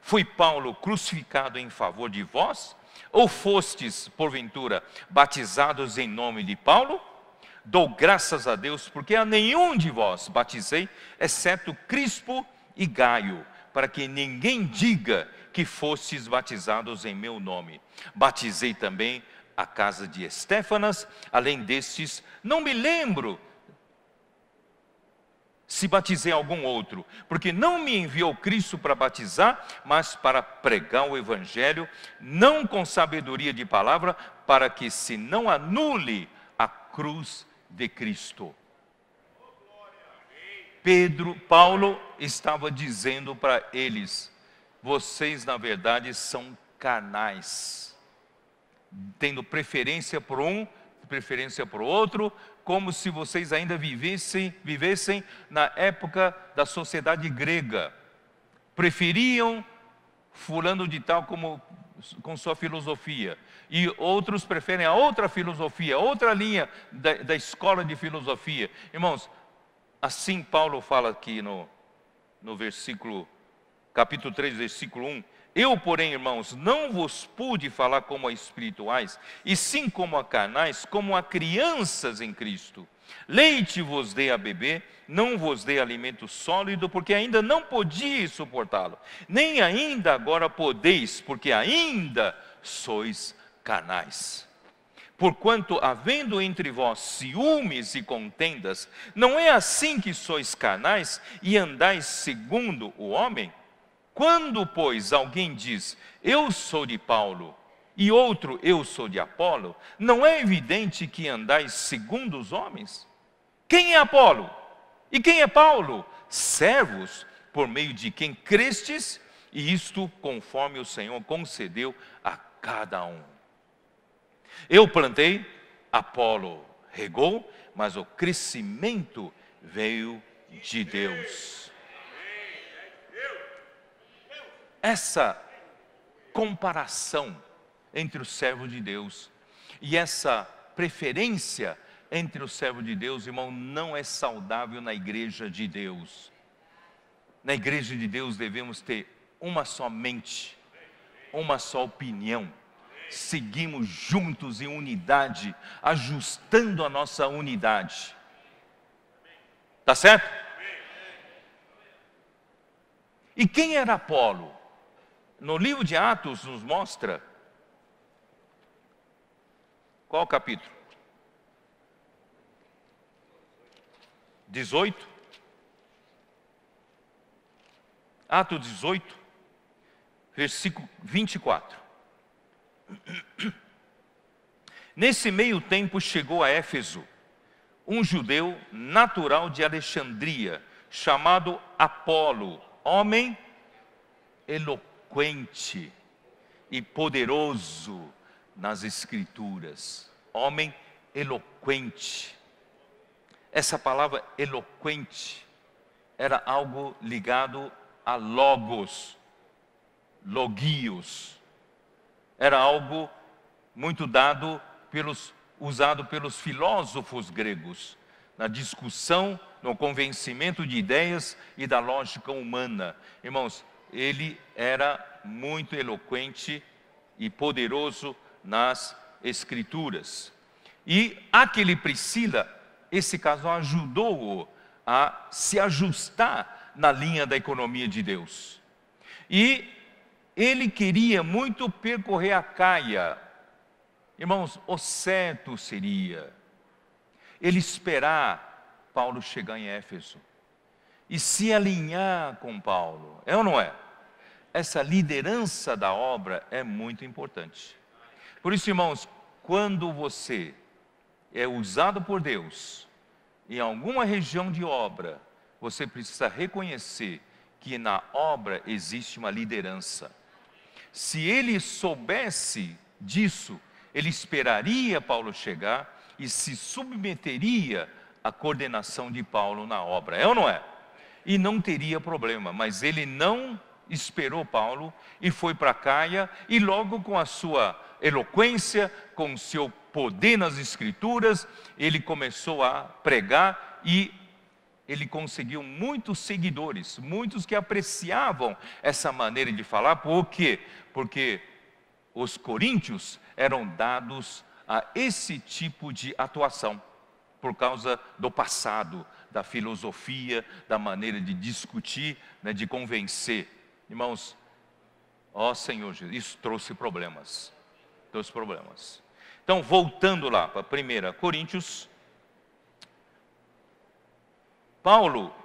Foi Paulo crucificado em favor de vós? Ou fostes, porventura, batizados em nome de Paulo? Dou graças a Deus, porque a nenhum de vós batizei, exceto Crispo e Gaio, para que ninguém diga que fostes batizados em meu nome. Batizei também a casa de Estéfanas, além destes, não me lembro se batizei algum outro, porque não me enviou Cristo para batizar, mas para pregar o Evangelho, não com sabedoria de palavra, para que se não anule a cruz de Cristo. Paulo estava dizendo para eles: vocês na verdade são carnais, tendo preferência por um, preferência por outro, como se vocês ainda vivessem na época da sociedade grega. Preferiam fulano de tal com sua filosofia, e outros preferem a outra filosofia, outra linha da escola de filosofia. Irmãos, assim Paulo fala aqui no capítulo 3, versículo 1. Eu, porém, irmãos, não vos pude falar como a espirituais, e sim como a carnais, como a crianças em Cristo. Leite vos dei a beber, não vos dei alimento sólido, porque ainda não podíeis suportá-lo. Nem ainda agora podeis, porque ainda sois carnais. Porquanto, havendo entre vós ciúmes e contendas, não é assim que sois carnais e andais segundo o homem? Quando, pois, alguém diz: eu sou de Paulo, e outro: eu sou de Apolo, não é evidente que andais segundo os homens? Quem é Apolo? E quem é Paulo? Servos, por meio de quem crestes, e isto conforme o Senhor concedeu a cada um. Eu plantei, Apolo regou, mas o crescimento veio de Deus. Essa comparação entre o servo de Deus e essa preferência entre o servo de Deus, irmão, não é saudável na igreja de Deus. Na igreja de Deus devemos ter uma só mente, uma só opinião. Seguimos juntos em unidade, ajustando a nossa unidade. Tá certo? E quem era Apolo? No livro de Atos nos mostra, qual capítulo? 18? Atos 18, versículo 24. Nesse meio tempo chegou a Éfeso um judeu natural de Alexandria, chamado Apolo, homem eloquente e poderoso nas Escrituras. Homem eloquente. Essa palavra eloquente era algo ligado a logos, logios. Era algo muito usado pelos filósofos gregos, na discussão, no convencimento de ideias e da lógica humana. Irmãos, ele era muito eloquente e poderoso nas Escrituras. E Áquila e Priscila, esse casal ajudou-o a se ajustar na linha da economia de Deus. E ele queria muito percorrer a Caia. Irmãos, o certo seria ele esperar Paulo chegar em Éfeso e se alinhar com Paulo. É ou não é? Essa liderança da obra é muito importante. Por isso, irmãos, quando você é usado por Deus em alguma região de obra, você precisa reconhecer que na obra existe uma liderança. Se ele soubesse disso, ele esperaria Paulo chegar e se submeteria à coordenação de Paulo na obra. É ou não é? E não teria problema, mas ele não esperou Paulo e foi para Caia, e logo com a sua eloquência, com o seu poder nas Escrituras, ele começou a pregar e ele conseguiu muitos seguidores, muitos que apreciavam essa maneira de falar. Por quê? Porque os coríntios eram dados a esse tipo de atuação, por causa do passado, da filosofia, da maneira de discutir, né, de convencer. Irmãos, ó Senhor Jesus, isso trouxe problemas. Trouxe problemas. Então, voltando lá para 1 Coríntios, Paulo,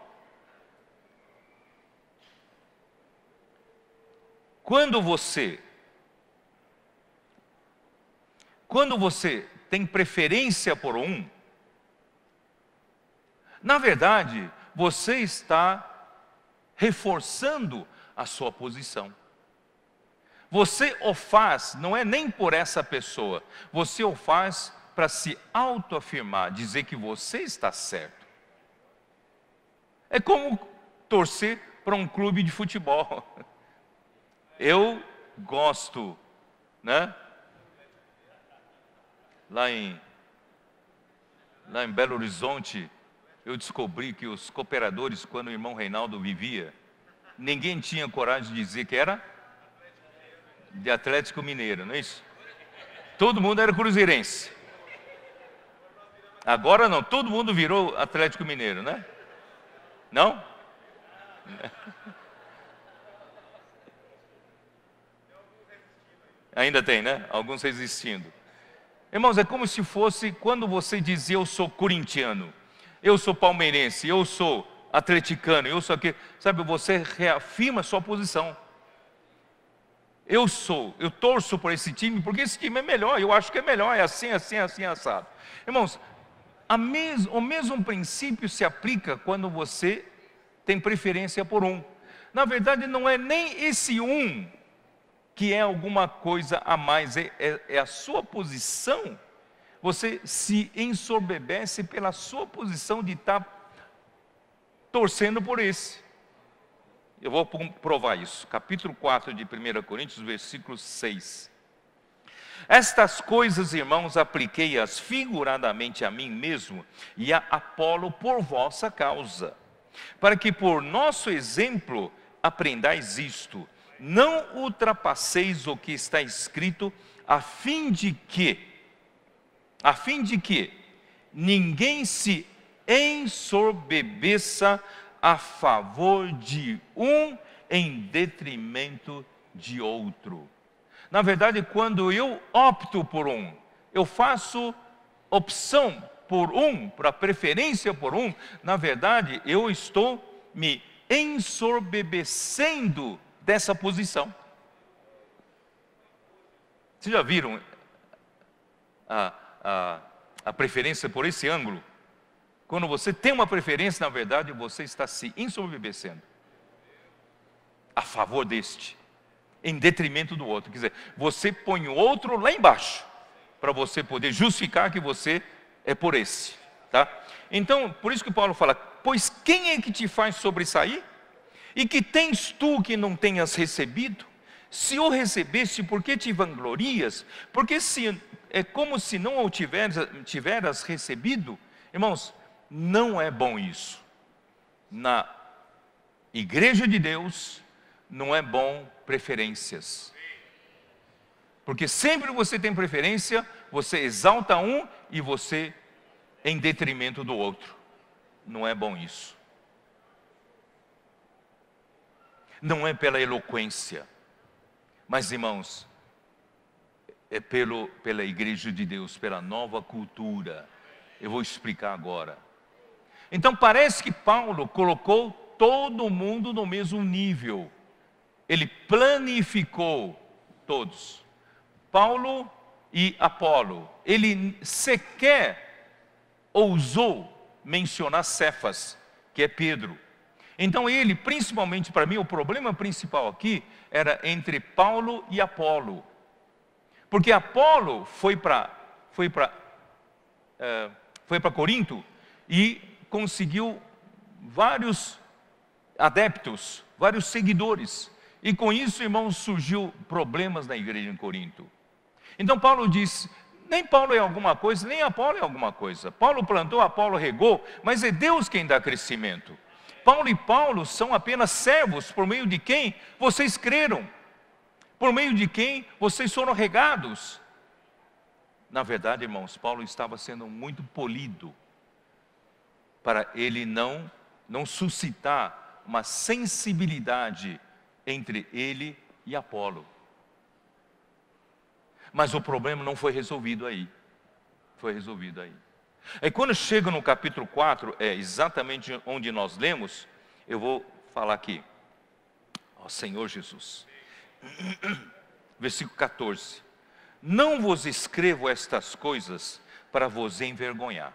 quando você tem preferência por um, na verdade, você está reforçando a sua posição. Você o faz, não é nem por essa pessoa, você o faz para se autoafirmar, dizer que você está certo. É como torcer para um clube de futebol. Eu gosto, né? Lá em Belo Horizonte, eu descobri que os cooperadores, quando o irmão Reinaldo vivia, ninguém tinha coragem de dizer que era de Atlético Mineiro, não é isso? Todo mundo era cruzeirense. Agora não, todo mundo virou Atlético Mineiro, né? Não? Ainda tem, né? Alguns resistindo. Irmãos, é como se fosse quando você dizia eu sou corintiano, eu sou palmeirense, eu sou atleticano, eu sou aquele. Sabe, você reafirma a sua posição. Eu torço por esse time porque esse time é melhor, eu acho que é melhor, é assim, assim, assim, assado. Irmãos, o mesmo princípio se aplica quando você tem preferência por um. Na verdade, não é nem esse um que é alguma coisa a mais, é a sua posição. Você se ensoberbece pela sua posição de estar torcendo por esse. Eu vou provar isso. Capítulo 4 de 1 Coríntios, versículo 6. Estas coisas, irmãos, apliquei-as figuradamente a mim mesmo e a Apolo por vossa causa, para que por nosso exemplo aprendais isto, não ultrapasseis o que está escrito, a fim de que ninguém se ensorbebeça a favor de um em detrimento de outro. Na verdade, quando eu opto por um, eu faço opção por um, para preferência por um, na verdade, eu estou me ensorbebecendo dessa posição. Vocês já viram a preferência por esse ângulo? Quando você tem uma preferência, na verdade, você está se ensoberbecendo a favor deste, em detrimento do outro. Quer dizer, você põe o outro lá embaixo, para você poder justificar que você é por esse, tá? Então, por isso que Paulo fala, pois quem é que te faz sobressair? E que tens tu que não tenhas recebido? Se o recebeste, por que te vanglorias? Porque é como se não o tiveras recebido. Irmãos, não é bom isso. Na igreja de Deus, não é bom preferências. Porque sempre você tem preferência, você exalta um e você em detrimento do outro. Não é bom isso. Não é pela eloquência, mas, irmãos, é pela igreja de Deus, pela nova cultura. Eu vou explicar agora. Então parece que Paulo colocou todo mundo no mesmo nível. Ele planificou todos. Paulo e Apolo. Ele sequer ousou mencionar Cefas, que é Pedro. Então ele, principalmente para mim, o problema principal aqui era entre Paulo e Apolo. Porque Apolo foi para Corinto e conseguiu vários adeptos, vários seguidores. E com isso, irmãos, surgiu problemas na igreja em Corinto. Então Paulo diz, nem Paulo é alguma coisa, nem Apolo é alguma coisa. Paulo plantou, Apolo regou, mas é Deus quem dá crescimento. Paulo são apenas servos por meio de quem vocês creram, por meio de quem vocês foram regados. Na verdade, irmãos, Paulo estava sendo muito polido para ele não suscitar uma sensibilidade entre ele e Apolo. Mas o problema não foi resolvido aí. Foi resolvido aí. Aí quando chega no capítulo 4, é exatamente onde nós lemos, eu vou falar aqui. Ó Senhor Jesus. Versículo 14. Não vos escrevo estas coisas para vos envergonhar.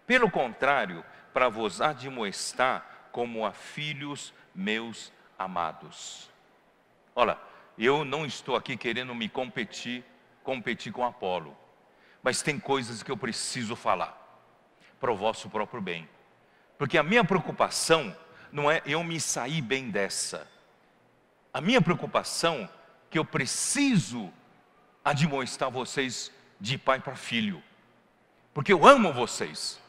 Pelo contrário, para vos admoestar como a filhos meus amados. Olha, eu não estou aqui querendo me competir com Apolo, mas tem coisas que eu preciso falar para o vosso próprio bem, porque a minha preocupação não é eu me sair bem dessa. A minha preocupação é que eu preciso admoestar vocês de pai para filho, porque eu amo vocês,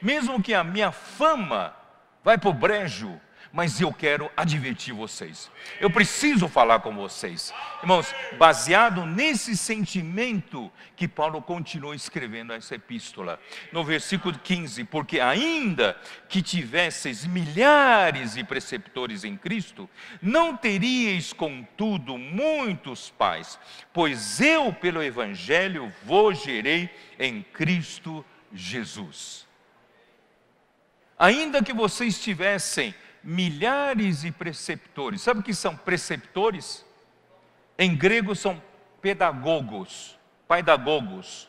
mesmo que a minha fama vai para o brejo, mas eu quero advertir vocês. Eu preciso falar com vocês. Irmãos, baseado nesse sentimento que Paulo continua escrevendo essa epístola. No versículo 15, porque ainda que tivesseis milhares de preceptores em Cristo, não teríeis contudo muitos pais, pois eu pelo Evangelho vos gerei em Cristo Jesus. Ainda que vocês tivessem milhares de preceptores. Sabe o que são preceptores? Em grego são pedagogos, paidagogos.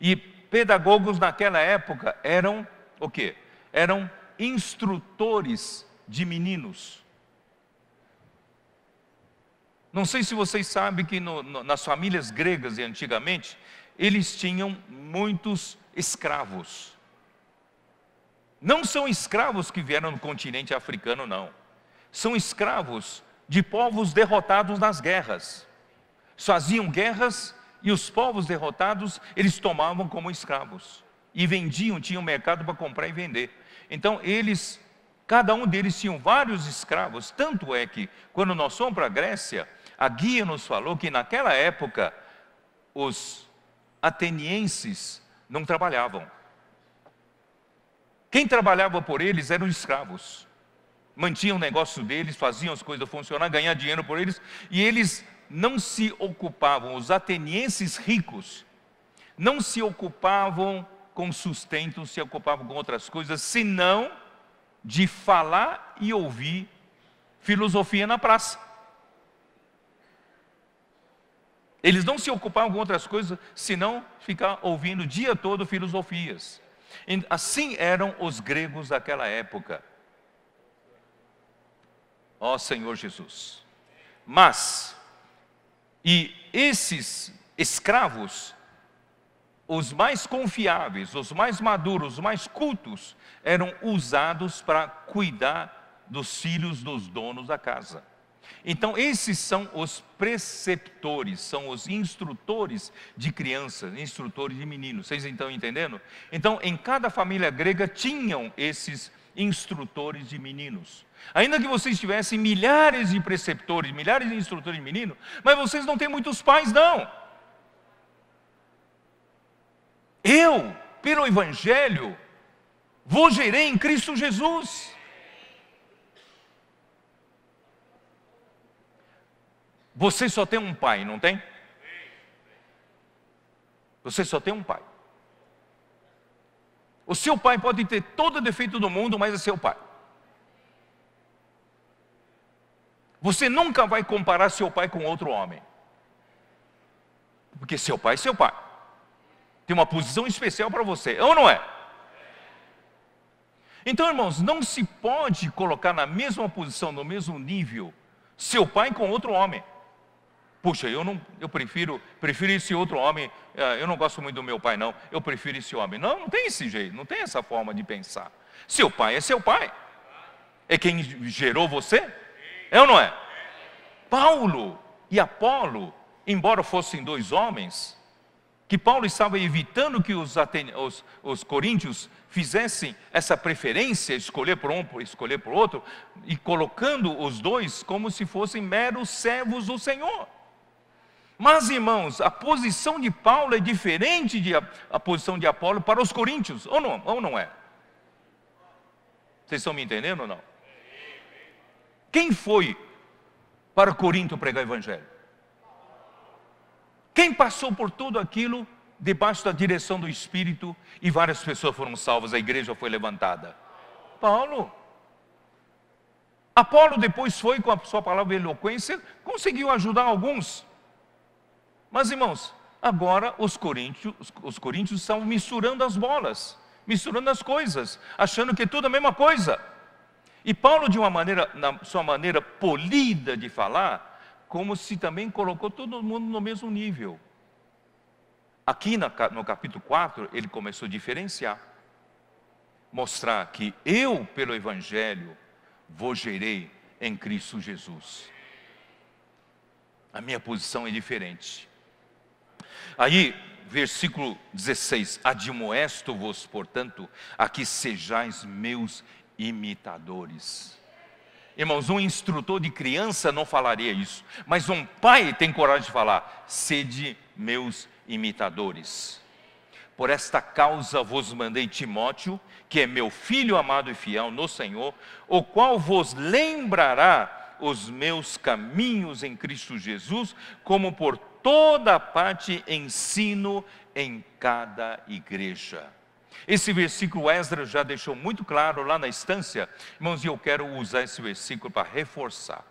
E pedagogos naquela época eram o quê? Eram instrutores de meninos. Não sei se vocês sabem que nas famílias gregas de antigamente, eles tinham muitos escravos. Não são escravos que vieram do continente africano, não. São escravos de povos derrotados nas guerras. Faziam guerras e os povos derrotados, eles tomavam como escravos. E vendiam, tinham mercado para comprar e vender. Então cada um deles tinha vários escravos. Tanto é que, quando nós fomos para a Grécia, a guia nos falou que naquela época, os atenienses não trabalhavam. Quem trabalhava por eles eram escravos. Mantinham o negócio deles, faziam as coisas funcionar, ganhar dinheiro por eles. E eles não se ocupavam, os atenienses ricos, não se ocupavam com sustento, se ocupavam com outras coisas, senão de falar e ouvir filosofia na praça. Eles não se ocupavam com outras coisas, senão ficar ouvindo o dia todo filosofias. Assim eram os gregos daquela época. Ó Senhor Jesus. Mas, e esses escravos, os mais confiáveis, os mais maduros, os mais cultos, eram usados para cuidar dos filhos dos donos da casa. Então esses são os preceptores, são os instrutores de crianças, instrutores de meninos. Vocês estão entendendo? Então em cada família grega tinham esses instrutores de meninos. Ainda que vocês tivessem milhares de preceptores, milhares de instrutores de meninos, mas vocês não têm muitos pais, não. Eu, pelo Evangelho, vos gerei em Cristo Jesus. Você só tem um pai, não tem? Você só tem um pai. O seu pai pode ter todo o defeito do mundo, mas é seu pai. Você nunca vai comparar seu pai com outro homem. Porque seu pai é seu pai. Tem uma posição especial para você, é ou não é? Então, irmãos, não se pode colocar na mesma posição, no mesmo nível, seu pai com outro homem. Puxa, eu prefiro esse outro homem, eu não gosto muito do meu pai não, eu prefiro esse homem. Não tem esse jeito, não tem essa forma de pensar. Seu pai é seu pai. É quem gerou você? É ou não é? Paulo e Apolo, embora fossem dois homens, que Paulo estava evitando que os coríntios fizessem essa preferência, escolher por um, escolher por outro, e colocando os dois como se fossem meros servos do Senhor. Mas, irmãos, a posição de Paulo é diferente da posição de Apolo para os coríntios, ou não é? Vocês estão me entendendo ou não? Quem foi para Corinto pregar o evangelho? Quem passou por tudo aquilo debaixo da direção do Espírito e várias pessoas foram salvas, a igreja foi levantada? Paulo. Apolo depois foi, com a sua palavra e eloquência, conseguiu ajudar alguns. Mas, irmãos, agora os coríntios estão misturando as bolas, misturando as coisas, achando que tudo é a mesma coisa. E Paulo, na sua maneira polida de falar, como se também colocou todo mundo no mesmo nível. Aqui no capítulo 4, ele começou a diferenciar, mostrar que eu, pelo Evangelho, vos gerei em Cristo Jesus. A minha posição é diferente. Aí, versículo 16: admoesto-vos, portanto, a que sejais meus imitadores. Irmãos, um instrutor de criança não falaria isso, mas um pai tem coragem de falar: sede meus imitadores. Por esta causa vos mandei Timóteo, que é meu filho amado e fiel no Senhor, o qual vos lembrará os meus caminhos em Cristo Jesus, como por toda parte ensino em cada igreja. Esse versículo Esdras já deixou muito claro lá na estância, irmãos, e eu quero usar esse versículo para reforçar.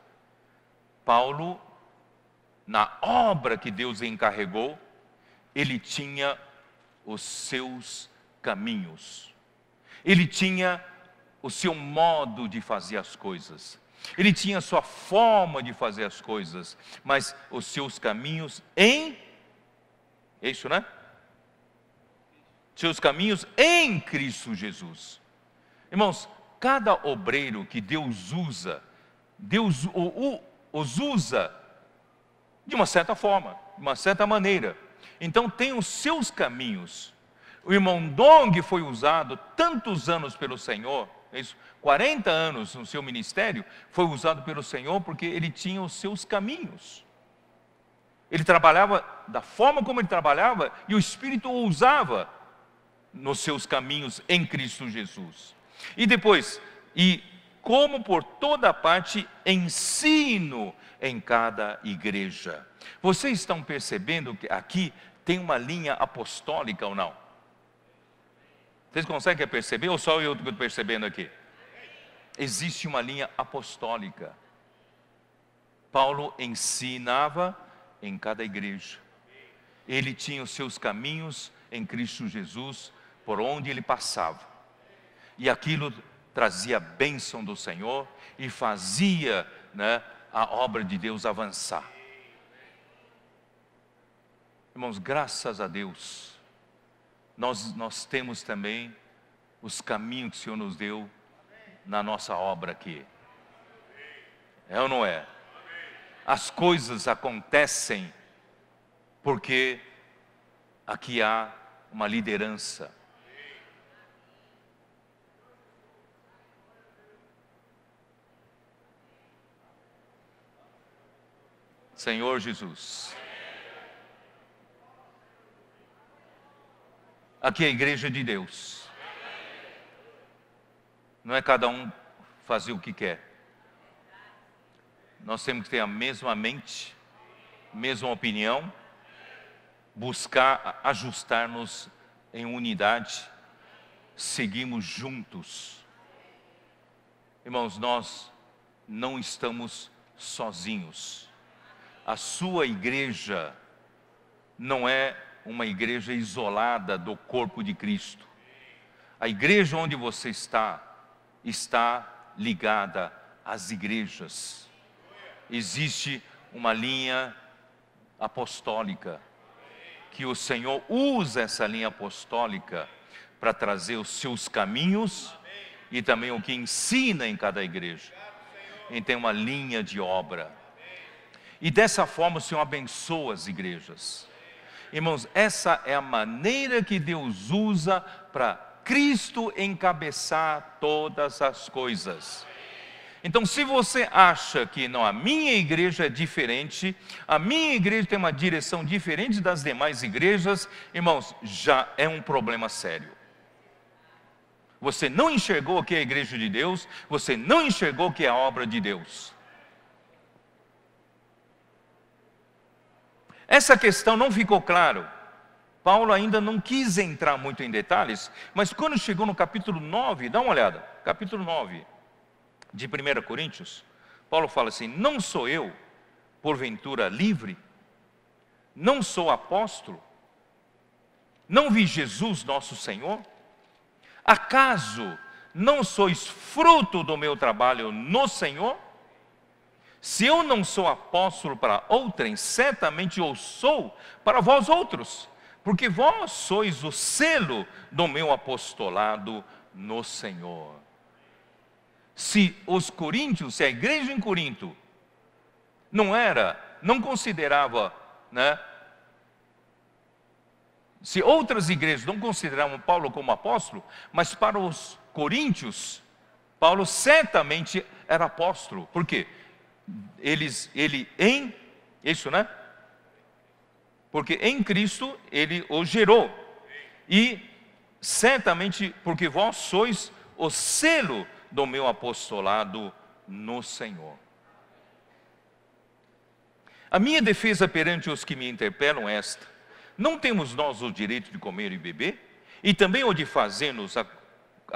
Paulo, na obra que Deus encarregou, ele tinha os seus caminhos, ele tinha o seu modo de fazer as coisas, ele tinha a sua forma de fazer as coisas, mas os seus caminhos é isso, né? Seus caminhos em Cristo Jesus. Irmãos, cada obreiro que Deus usa, Deus os usa de uma certa forma, de uma certa maneira. Então tem os seus caminhos. O irmão Dong foi usado tantos anos pelo Senhor, 40 anos no seu ministério, foi usado pelo Senhor porque ele tinha os seus caminhos. Ele trabalhava da forma como ele trabalhava e o Espírito o usava nos seus caminhos em Cristo Jesus. E depois, como por toda parte ensino em cada igreja. Vocês estão percebendo que aqui tem uma linha apostólica ou não? Vocês conseguem perceber ou só eu estou percebendo aqui? Existe uma linha apostólica. Paulo ensinava em cada igreja. Ele tinha os seus caminhos em Cristo Jesus, por onde ele passava. E aquilo trazia a bênção do Senhor e fazia, né, a obra de Deus avançar. Irmãos, graças a Deus, nós temos também os caminhos que o Senhor nos deu na nossa obra aqui. É ou não é? As coisas acontecem porque aqui há uma liderança. Senhor Jesus. Aqui é a igreja de Deus. Não é cada um fazer o que quer. Nós temos que ter a mesma mente, mesma opinião, buscar ajustar-nos em unidade, seguimos juntos. Irmãos, nós não estamos sozinhos. A sua igreja não é uma igreja isolada do corpo de Cristo. A igreja onde você está ligada às igrejas. Existe uma linha apostólica, que o Senhor usa essa linha apostólica para trazer os seus caminhos e também o que ensina em cada igreja. E tem uma linha de obra. E dessa forma o Senhor abençoa as igrejas. Irmãos, essa é a maneira que Deus usa para Cristo encabeçar todas as coisas. Então, se você acha que não, a minha igreja é diferente, a minha igreja tem uma direção diferente das demais igrejas, irmãos, já é um problema sério. Você não enxergou o que é a igreja de Deus, você não enxergou o que é a obra de Deus. Essa questão não ficou claro. Paulo ainda não quis entrar muito em detalhes, mas quando chegou no capítulo 9, dá uma olhada, capítulo 9 de 1 Coríntios, Paulo fala assim: não sou eu, porventura, livre? Não sou apóstolo? Não vi Jesus nosso Senhor? Acaso não sois fruto do meu trabalho no Senhor? Se eu não sou apóstolo para outrem, certamente eu sou para vós outros, porque vós sois o selo do meu apostolado no Senhor. Se os coríntios, se a igreja em Corinto não considerava, se outras igrejas não consideravam Paulo como apóstolo, mas para os coríntios, Paulo certamente era apóstolo. Por quê? Porque em Cristo ele o gerou. E certamente porque vós sois o selo do meu apostolado no Senhor. A minha defesa perante os que me interpelam é esta: não temos nós o direito de comer e beber? E também o de fazer-nos a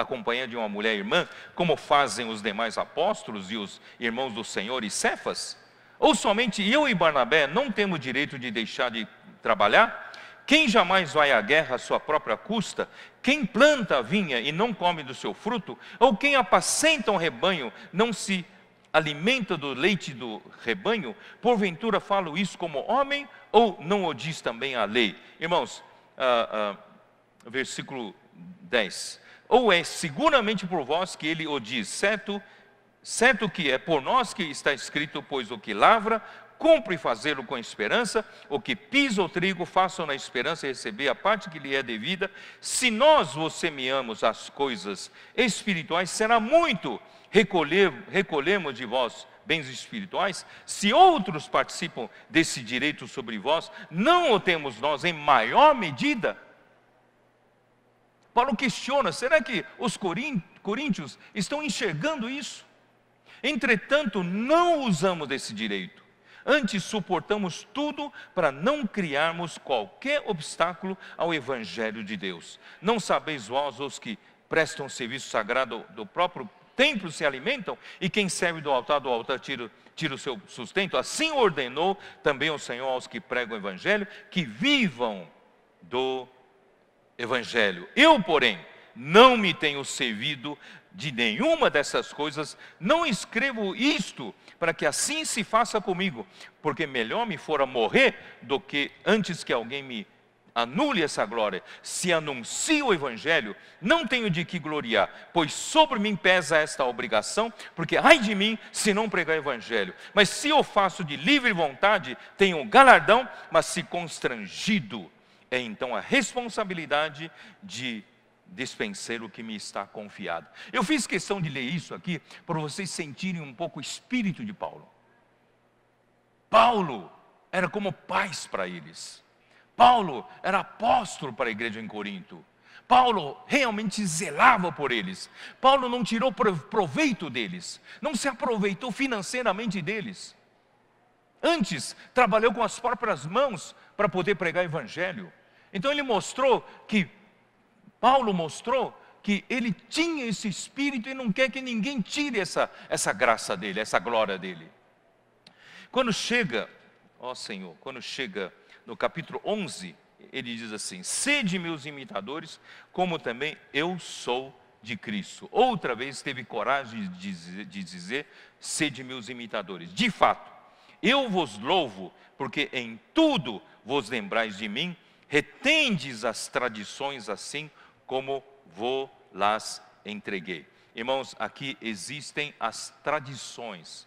companhia de uma mulher irmã, como fazem os demais apóstolos e os irmãos do Senhor e Cefas? Ou somente eu e Barnabé não temos direito de deixar de trabalhar? Quem jamais vai à guerra à sua própria custa? Quem planta a vinha e não come do seu fruto? Ou quem apacenta um rebanho não se alimenta do leite do rebanho? Porventura falo isso como homem, ou não o diz também a lei? Irmãos, versículo 10. Ou é seguramente por vós que ele o diz, certo que é por nós que está escrito: pois o que lavra, cumpre fazê-lo com esperança, o que pisa o trigo, faça na esperança receber a parte que lhe é devida. Se nós vos semeamos as coisas espirituais, será muito recolhemos de vós bens espirituais. Se outros participam desse direito sobre vós, não o temos nós em maior medida? Paulo questiona: será que os coríntios estão enxergando isso? Entretanto, não usamos desse direito. Antes suportamos tudo para não criarmos qualquer obstáculo ao Evangelho de Deus. Não sabeis vós os que prestam serviço sagrado do próprio templo se alimentam, e quem serve do altar tira o seu sustento? Assim ordenou também o Senhor aos que pregam o Evangelho, que vivam do Evangelho. Eu, porém, não me tenho servido de nenhuma dessas coisas. Não escrevo isto para que assim se faça comigo, porque melhor me fora morrer do que antes que alguém me anule essa glória. Se anuncio o Evangelho, não tenho de que gloriar, pois sobre mim pesa esta obrigação, porque ai de mim se não pregar o Evangelho. Mas se eu faço de livre vontade, tenho galardão, mas se constrangido, é então a responsabilidade de dispensar o que me está confiado. Eu fiz questão de ler isso aqui para vocês sentirem um pouco o espírito de Paulo. Paulo era como pais para eles. Paulo era apóstolo para a igreja em Corinto. Paulo realmente zelava por eles. Paulo não tirou proveito deles, não se aproveitou financeiramente deles. Antes, trabalhou com as próprias mãos para poder pregar o Evangelho. Então Paulo mostrou que ele tinha esse espírito e não quer que ninguém tire essa graça dele, essa glória dele. Quando chega no capítulo 11, ele diz assim: sede meus imitadores, como também eu sou de Cristo. Outra vez teve coragem de dizer: sede meus imitadores. De fato, eu vos louvo, porque em tudo vos lembrais de mim, retendes as tradições assim como vou las entreguei. Irmãos, aqui existem as tradições.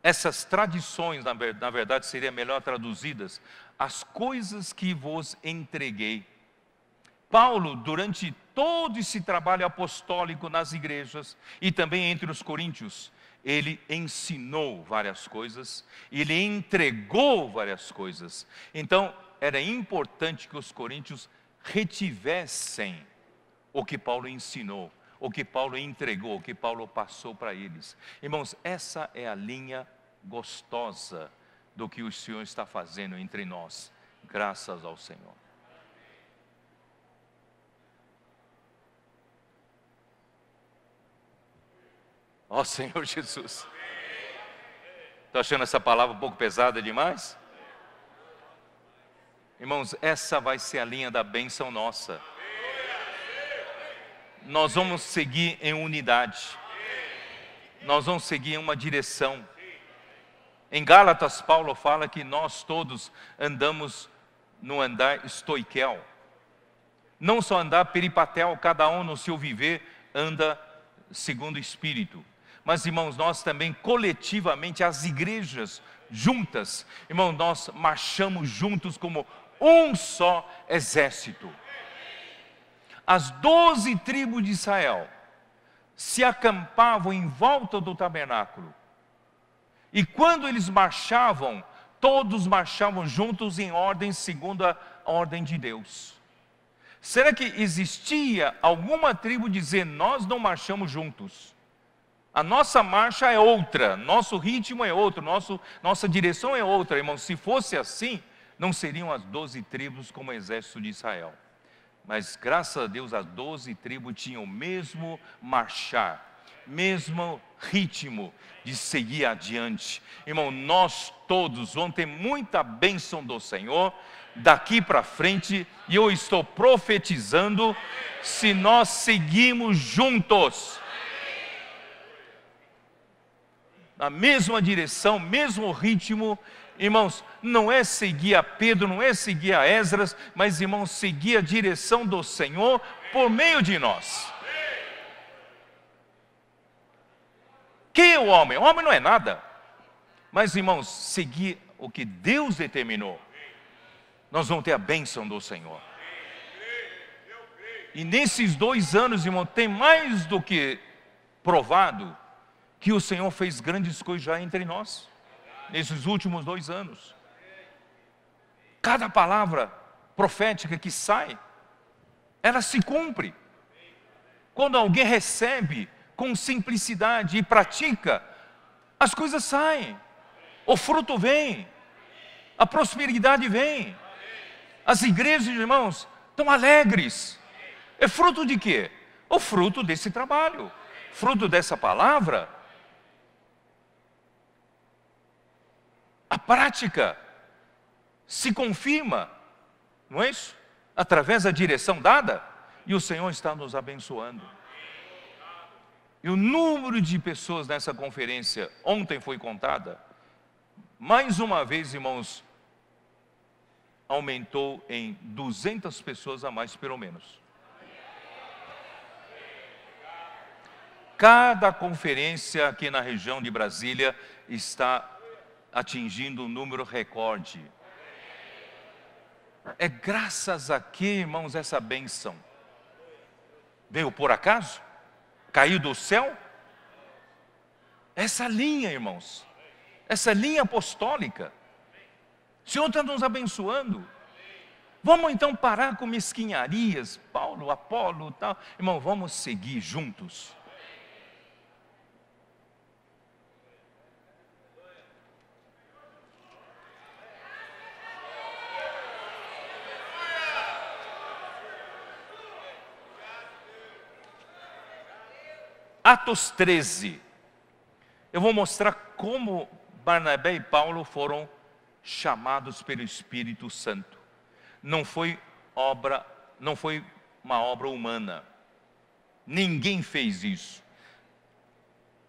essas tradições, na verdade, seriam melhor traduzidas, as coisas que vos entreguei. Paulo, durante todo esse trabalho apostólico nas igrejas e também entre os coríntios, ele ensinou várias coisas, ele entregou várias coisas. Então, era importante que os coríntios retivessem o que Paulo ensinou, o que Paulo entregou, o que Paulo passou para eles. Irmãos, essa é a linha gostosa do que o Senhor está fazendo entre nós, graças ao Senhor. Ó Senhor Jesus. Está achando essa palavra um pouco pesada demais? Irmãos, essa vai ser a linha da bênção nossa. Nós vamos seguir em unidade. Nós vamos seguir em uma direção. Em Gálatas, Paulo fala que nós todos andamos no andar estoiquel. Não só andar peripatel, cada um no seu viver anda segundo o Espírito. Mas, irmãos, nós também coletivamente, as igrejas juntas, irmãos, nós marchamos juntos como um só exército. As 12 tribos de Israel se acampavam em volta do tabernáculo. E quando eles marchavam, todos marchavam juntos em ordem segundo a ordem de Deus. Será que existia alguma tribo dizendo, nós não marchamos juntos? A nossa marcha é outra, nosso ritmo é outro, nossa direção é outra, irmãos. Se fosse assim, não seriam as 12 tribos como o exército de Israel. Mas graças a Deus as 12 tribos tinham o mesmo marchar, mesmo ritmo de seguir adiante. Irmão, nós todos vamos ter muita bênção do Senhor daqui para frente, e eu estou profetizando, se nós seguirmos juntos, na mesma direção, mesmo ritmo. Irmãos, não é seguir a Pedro, não é seguir a Esdras, mas, irmãos, seguir a direção do Senhor por meio de nós. Quem é o homem? O homem não é nada. Mas, irmãos, seguir o que Deus determinou, nós vamos ter a bênção do Senhor. E nesses 2 anos, irmão, tem mais do que provado que o Senhor fez grandes coisas já entre nós, nesses últimos 2 anos. Cada palavra profética que sai, ela se cumpre. Quando alguém recebe com simplicidade e pratica, as coisas saem, o fruto vem, a prosperidade vem. As igrejas, irmãos, estão alegres. É fruto de quê? O fruto desse trabalho, fruto dessa palavra. A prática se confirma, não é isso? Através da direção dada, e o Senhor está nos abençoando. E o número de pessoas nessa conferência, ontem foi contada, mais uma vez, irmãos, aumentou em 200 pessoas a mais, pelo menos. Cada conferência aqui na região de Brasília está atingindo um número recorde. É graças a que, irmãos, essa bênção veio por acaso? Caiu do céu? Essa linha, irmãos, essa linha apostólica, o Senhor está nos abençoando. Vamos então parar com mesquinharias, Paulo, Apolo, tal. Irmão, vamos seguir juntos. Atos 13, eu vou mostrar como Barnabé e Paulo foram chamados pelo Espírito Santo. Não foi uma obra humana, ninguém fez isso.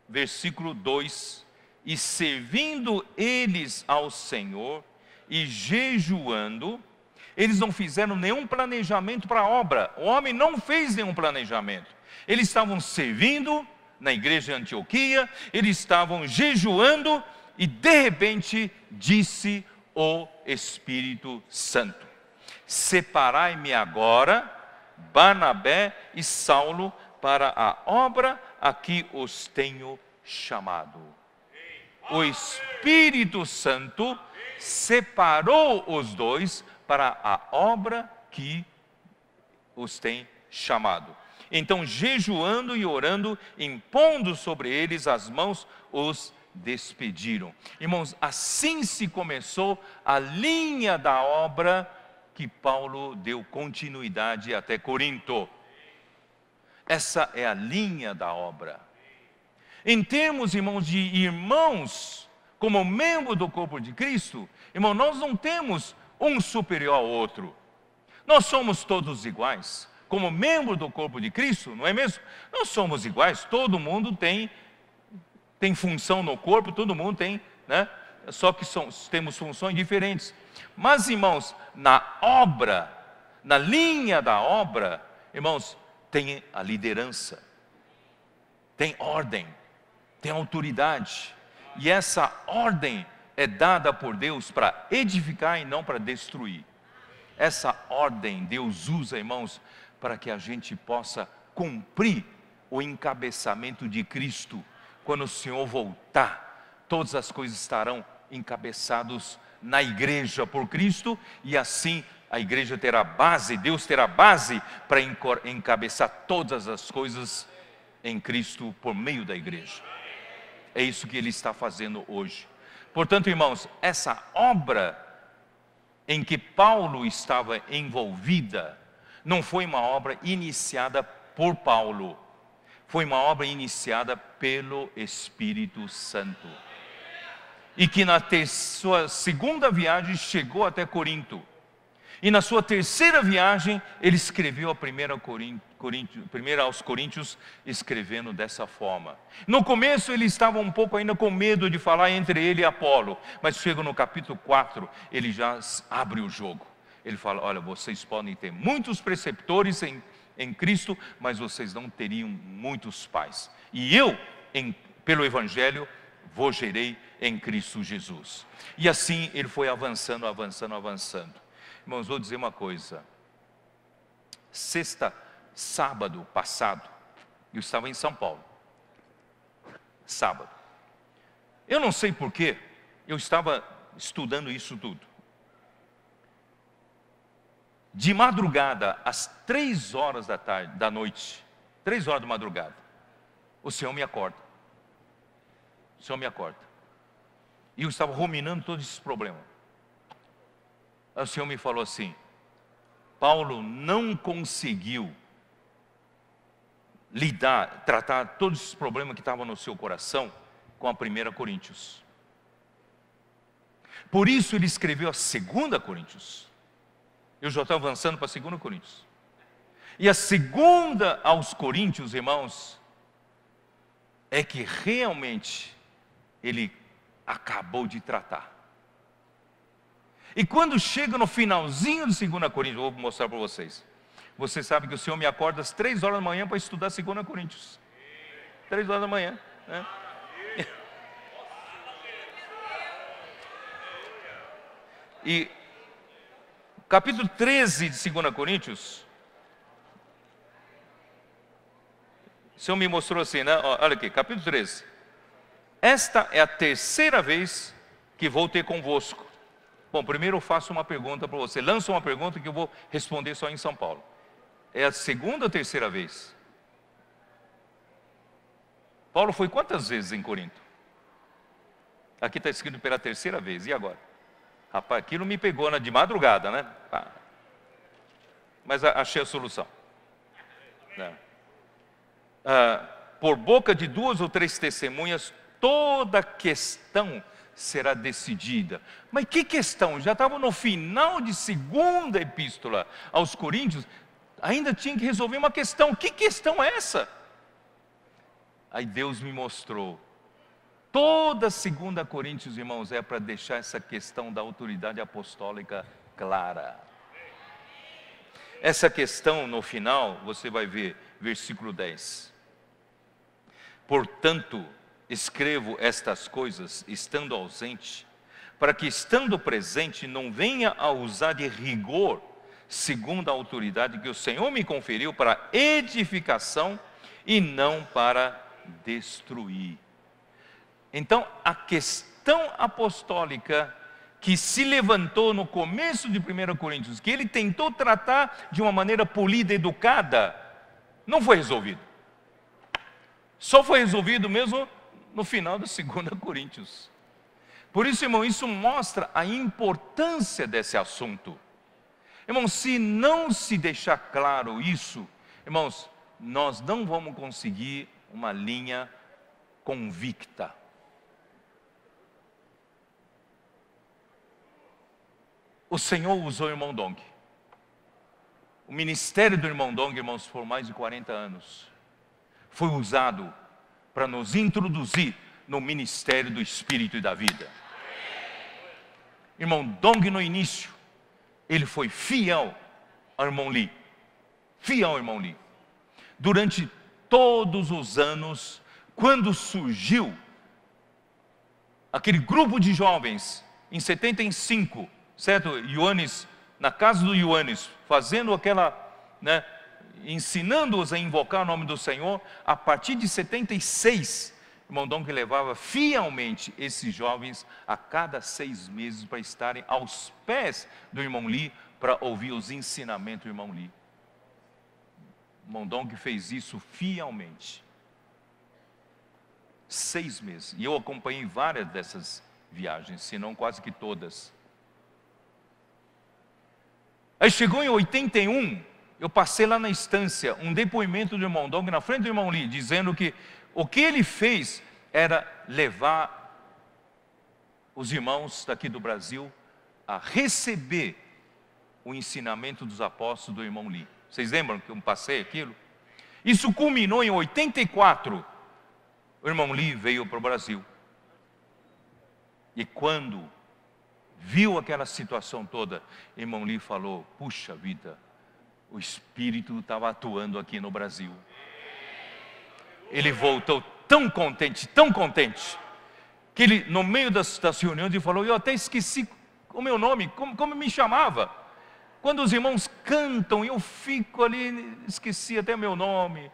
Versículo 2, e servindo eles ao Senhor e jejuando, eles não fizeram nenhum planejamento para a obra, o homem não fez nenhum planejamento. Eles estavam servindo na igreja de Antioquia, eles estavam jejuando e de repente disse o Espírito Santo: separai-me agora Barnabé e Saulo para a obra a que os tenho chamado. O Espírito Santo separou os dois para a obra que os tem chamado. Então, jejuando e orando, impondo sobre eles as mãos, os despediram. Irmãos, assim se começou a linha da obra que Paulo deu continuidade até Corinto. Essa é a linha da obra. Em termos, irmãos, de irmãos, como membro do corpo de Cristo, irmão, nós não temos um superior ao outro. Nós somos todos iguais. Como membro do corpo de Cristo, não é mesmo? Nós somos iguais, todo mundo tem função no corpo, todo mundo tem, né? Só que temos funções diferentes. Mas, irmãos, na obra, na linha da obra, irmãos, tem a liderança, tem ordem, tem autoridade. E essa ordem é dada por Deus para edificar e não para destruir. Essa ordem Deus usa, irmãos, para que a gente possa cumprir o encabeçamento de Cristo. Quando o Senhor voltar, todas as coisas estarão encabeçadas na igreja por Cristo, e assim a igreja terá base, Deus terá base para encabeçar todas as coisas em Cristo por meio da igreja. É isso que Ele está fazendo hoje. Portanto, irmãos, essa obra em que Paulo estava envolvida, não foi uma obra iniciada por Paulo, foi uma obra iniciada pelo Espírito Santo. E que na sua segunda viagem chegou até Corinto. E na sua terceira viagem, ele escreveu a primeira aos Coríntios, escrevendo dessa forma. No começo ele estava um pouco ainda com medo de falar entre ele e Apolo, mas chega no capítulo 4, ele já abre o jogo. Ele fala: olha, vocês podem ter muitos preceptores em Cristo, mas vocês não teriam muitos pais. E eu, pelo Evangelho, vos gerei em Cristo Jesus. E assim ele foi avançando. Irmãos, vou dizer uma coisa. Sábado passado, eu estava em São Paulo. Sábado. Eu não sei porquê, eu estava estudando isso tudo. De madrugada, às 3 horas da noite, 3 horas da madrugada, o Senhor me acorda. O Senhor me acorda. E eu estava ruminando todos esses problemas. Aí o Senhor me falou assim: Paulo não conseguiu tratar todos esses problemas que estavam no seu coração com a 1 Coríntios. Por isso ele escreveu a 2 Coríntios. Eu já estou avançando para 2 Coríntios. E a 2 aos Coríntios, irmãos, é que realmente ele acabou de tratar. E quando chega no finalzinho de 2 Coríntios, eu vou mostrar para vocês. Você sabe que o Senhor me acorda às 3 horas da manhã para estudar 2 Coríntios. 3 horas da manhã, né? E capítulo 13 de 2 Coríntios, o Senhor me mostrou assim, né? Olha aqui, capítulo 13. Esta é a terceira vez que vou ter convosco. Bom, primeiro eu faço uma pergunta para você. Lanço uma pergunta que eu vou responder só em São Paulo. É a segunda ou terceira vez? Paulo foi quantas vezes em Corinto? Aqui está escrito pela terceira vez. E agora? Rapaz, aquilo me pegou de madrugada, né? Mas achei a solução. Por boca de 2 ou 3 testemunhas, toda questão será decidida. Mas que questão? Já estava no final de 2ª epístola aos Coríntios, ainda tinha que resolver uma questão. Que questão é essa? Aí Deus me mostrou. Toda 2 Coríntios, irmãos, é para deixar essa questão da autoridade apostólica clara. Essa questão no final, você vai ver, versículo 10. Portanto, escrevo estas coisas estando ausente, para que estando presente não venha a usar de rigor, segundo a autoridade que o Senhor me conferiu para edificação e não para destruir. Então, a questão apostólica que se levantou no começo de 1 Coríntios, que ele tentou tratar de uma maneira polida, educada, não foi resolvido. Só foi resolvido mesmo no final da 2 Coríntios. Por isso, irmão, isso mostra a importância desse assunto. Irmão, se não se deixar claro isso, irmãos, nós não vamos conseguir uma linha convicta. O Senhor usou o irmão Dong. O ministério do irmão Dong, irmãos, por mais de 40 anos, foi usado para nos introduzir no ministério do Espírito e da vida. Irmão Dong, no início, ele foi fiel ao irmão Lee. Fiel ao irmão Lee. Durante todos os anos, quando surgiu aquele grupo de jovens, em 75, certo? Ioannis, na casa do Ioannis, fazendo aquela, ensinando-os a invocar o nome do Senhor. A partir de 76, o irmão Dong levava fielmente esses jovens a cada 6 meses para estarem aos pés do irmão Lee, para ouvir os ensinamentos do irmão Lee. O irmão Dong fez isso fielmente. 6 meses. E eu acompanhei várias dessas viagens, se não quase que todas. Aí chegou em 81, eu passei lá na estância, um depoimento do irmão Dong na frente do irmão Lee, dizendo que o que ele fez era levar os irmãos daqui do Brasil a receber o ensinamento dos apóstolos do irmão Lee. Vocês lembram que eu passei aquilo? Isso culminou em 84, o irmão Lee veio para o Brasil. E quando viu aquela situação toda, irmão Lee falou: puxa vida, o Espírito estava atuando aqui no Brasil. Ele voltou tão contente, que ele, no meio das reuniões, ele falou: eu até esqueci o meu nome, como me chamava. Quando os irmãos cantam, eu fico ali, esqueci até meu nome.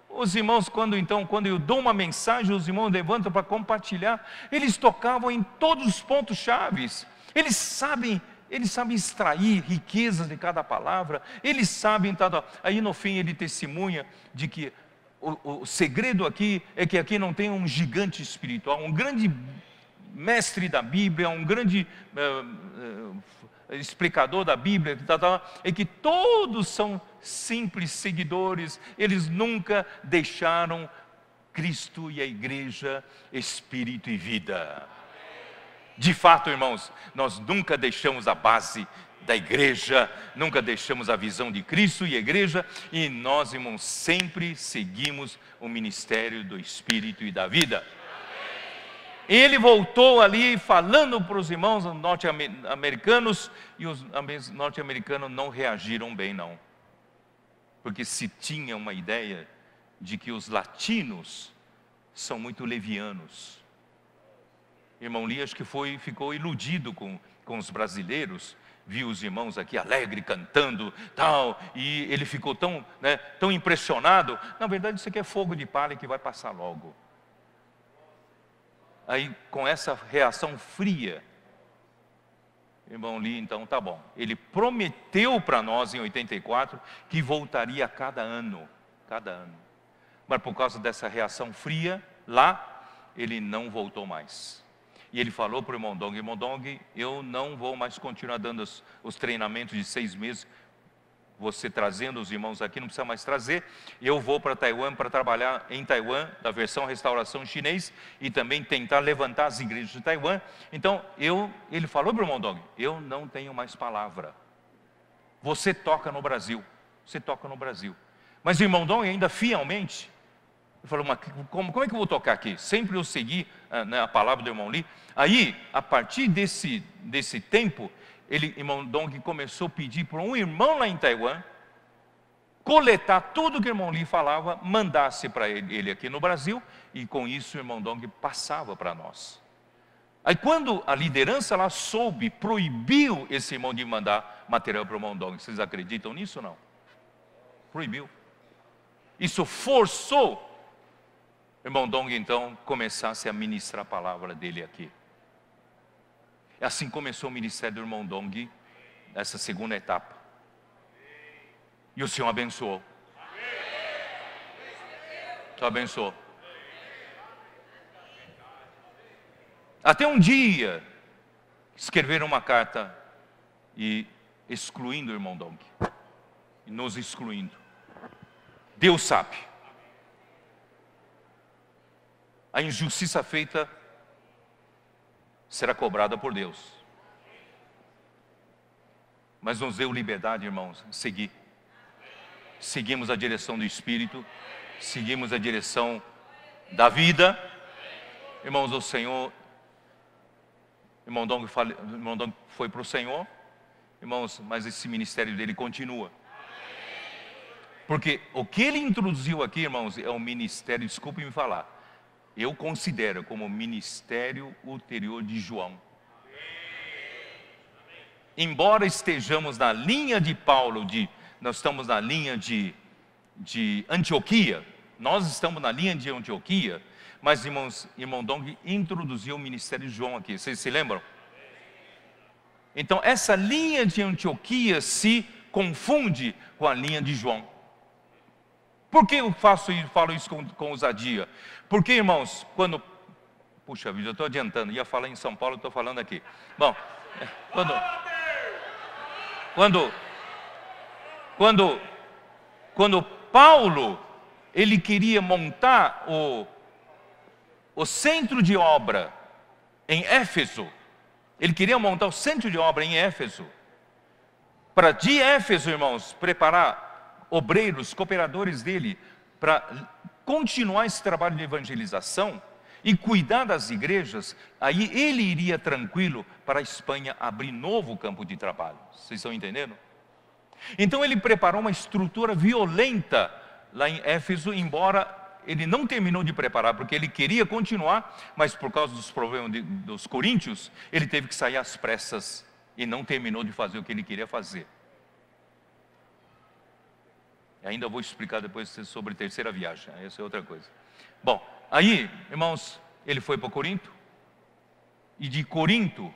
Os irmãos, quando eu dou uma mensagem, os irmãos levantam para compartilhar, eles tocavam em todos os pontos chaves. Eles sabem extrair riquezas de cada palavra, eles sabem, aí no fim ele testemunha de que o segredo aqui é que aqui não tem um gigante espiritual, um grande mestre da Bíblia, um grande explicador da Bíblia, é que todos são simples seguidores, eles nunca deixaram Cristo e a igreja, espírito e vida. De fato, irmãos, nós nunca deixamos a base da igreja, nunca deixamos a visão de Cristo e a igreja, e nós, irmãos, sempre seguimos o ministério do Espírito e da vida. Ele voltou ali falando para os irmãos norte-americanos, e os norte-americanos não reagiram bem, não. Porque se tinha uma ideia de que os latinos são muito levianos. Irmão Lee, acho que ficou iludido com os brasileiros, viu os irmãos aqui alegre, cantando, tal, e ele ficou tão impressionado. Na verdade, isso aqui é fogo de palha que vai passar logo. Aí, com essa reação fria, irmão Lee, então, tá bom. Ele prometeu para nós, em 84, que voltaria a cada ano. Mas por causa dessa reação fria, lá, ele não voltou mais. E ele falou para o irmão Dong, eu não vou mais continuar dando os treinamentos de 6 meses, você trazendo os irmãos aqui, não precisa mais trazer, eu vou para Taiwan para trabalhar em Taiwan, da versão restauração chinês, e também tentar levantar as igrejas de Taiwan. Então, ele falou para o irmão Dong, eu não tenho mais palavra, você toca no Brasil. Mas o irmão Dong ainda fielmente, ele falou: mas como é que eu vou tocar aqui? Sempre eu segui a palavra do irmão Lee. Aí, a partir desse tempo, irmão Dong começou a pedir para um irmão lá em Taiwan coletar tudo que o irmão Lee falava, mandasse para ele aqui no Brasil, e com isso o irmão Dong passava para nós. Aí quando a liderança lá soube, proibiu esse irmão de mandar material para o irmão Dong. Vocês acreditam nisso ou não? Proibiu. Isso forçou o irmão Dong então começasse a ministrar a palavra dele aqui. E assim começou o ministério do irmão Dong, nessa segunda etapa. E o Senhor abençoou. O Senhor abençoou. Até um dia, escreveram uma carta e excluindo o irmão Dong. E nos excluindo. Deus sabe. A injustiça feita será cobrada por Deus. Mas nos deu liberdade, irmãos, seguir. Seguimos a direção do Espírito, seguimos a direção da vida. Irmãos, o Senhor, irmão Dong foi para o Senhor, irmãos, mas esse ministério dele continua. Porque o que ele introduziu aqui, irmãos, é um ministério, desculpe me falar, eu considero como ministério ulterior de João. Embora estejamos na linha de Paulo, nós estamos na linha de Antioquia, nós estamos na linha de Antioquia, mas irmão Dong introduziu o ministério de João aqui, vocês se lembram? Então essa linha de Antioquia se confunde com a linha de João. Por que eu falo isso com ousadia? Porque, irmãos, puxa vida, eu estou adiantando, ia falar em São Paulo, estou falando aqui. Bom, quando Paulo, ele queria montar o centro de obra em Éfeso, ele queria montar o centro de obra em Éfeso, para de Éfeso, irmãos, preparar obreiros, cooperadores dele, para continuar esse trabalho de evangelização e cuidar das igrejas, aí ele iria tranquilo para a Espanha abrir novo campo de trabalho. Vocês estão entendendo? Então ele preparou uma estrutura violenta lá em Éfeso, embora ele não terminou de preparar, porque ele queria continuar, mas por causa dos problemas dos coríntios, ele teve que sair às pressas e não terminou de fazer o que ele queria fazer. E ainda vou explicar depois sobre a terceira viagem, essa é outra coisa. Bom, aí, irmãos, ele foi para Corinto, e de Corinto,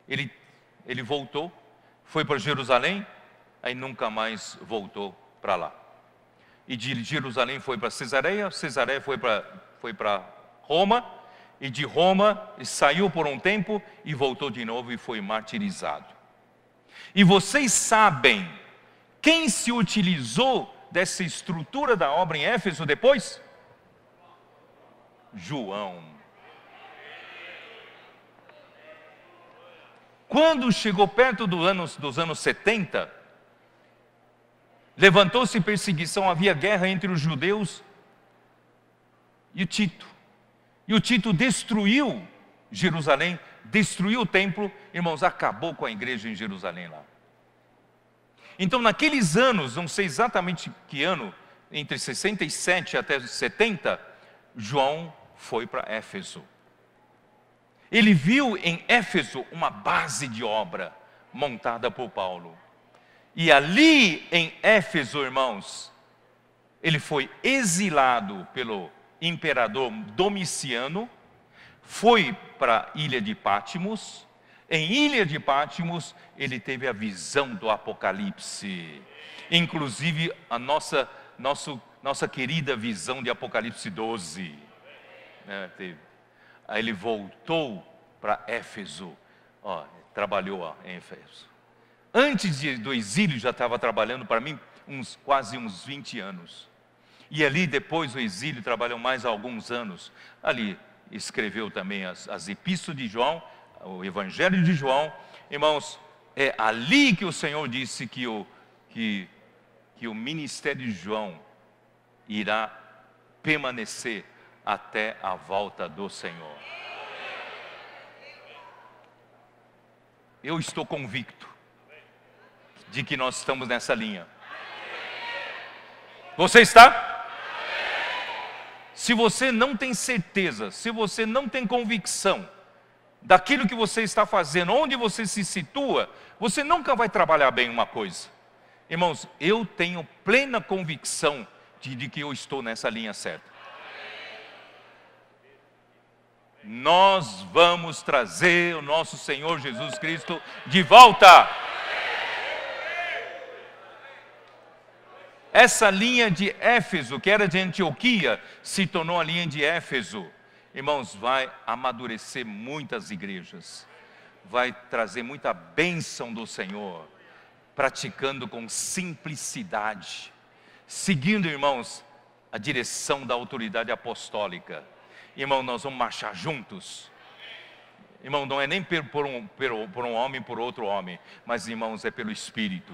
ele voltou, foi para Jerusalém, aí nunca mais voltou para lá. E de Jerusalém foi para Cesareia, Cesareia foi para Roma, e de Roma saiu por um tempo e voltou de novo e foi martirizado. E vocês sabem quem se utilizou dessa estrutura da obra em Éfeso depois? João. Quando chegou perto dos anos 70, levantou-se perseguição, havia guerra entre os judeus e o Tito. E o Tito destruiu Jerusalém, destruiu o templo, irmãos, acabou com a igreja em Jerusalém lá. Então naqueles anos, não sei exatamente que ano, entre 67 até 70, João foi para Éfeso. Ele viu em Éfeso uma base de obra montada por Paulo. E ali em Éfeso, irmãos, ele foi exilado pelo imperador Domiciano, foi para a ilha de Patmos. Em ilha de Patmos, ele teve a visão do Apocalipse. Inclusive a nossa querida visão de Apocalipse 12. Teve. Aí ele voltou para Éfeso, trabalhou em Éfeso. Antes do exílio já estava trabalhando para mim quase uns 20 anos. E ali depois do exílio trabalhou mais alguns anos. Ali escreveu também as epístolas de João, o Evangelho de João. Irmãos, é ali que o Senhor disse que o ministério de João irá permanecer até a volta do Senhor. Eu estou convicto de que nós estamos nessa linha. Você está? Se você não tem certeza, se você não tem convicção daquilo que você está fazendo, onde você se situa, você nunca vai trabalhar bem uma coisa. Irmãos, eu tenho plena convicção de que eu estou nessa linha certa. Nós vamos trazer o nosso Senhor Jesus Cristo de volta. Essa linha de Éfeso, que era de Antioquia, se tornou a linha de Éfeso. Irmãos, vai amadurecer muitas igrejas, vai trazer muita bênção do Senhor, praticando com simplicidade, seguindo, irmãos, a direção da autoridade apostólica. Irmão, nós vamos marchar juntos. Irmão, não é nem por um homem, por outro homem, mas, irmãos, é pelo Espírito.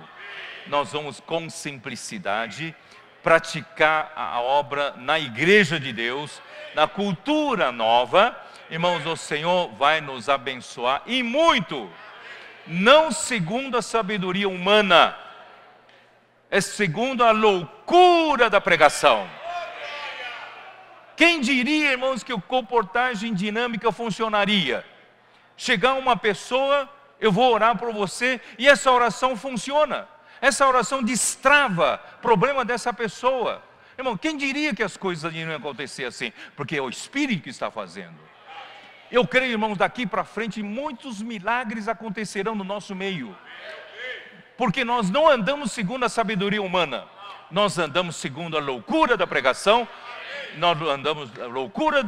Nós vamos com simplicidade praticar a obra na igreja de Deus, na cultura nova. Irmãos, o Senhor vai nos abençoar e muito, não segundo a sabedoria humana, é segundo a loucura da pregação. Quem diria, irmãos, que a comportagem dinâmica funcionaria? Chegar uma pessoa, eu vou orar por você, e essa oração funciona. Essa oração destrava o problema dessa pessoa. Irmão, quem diria que as coisas iriam acontecer assim? Porque é o Espírito que está fazendo. Eu creio, irmãos, daqui para frente muitos milagres acontecerão no nosso meio. Porque nós não andamos segundo a sabedoria humana. Nós andamos segundo a loucura da pregação. Nós andamos a loucura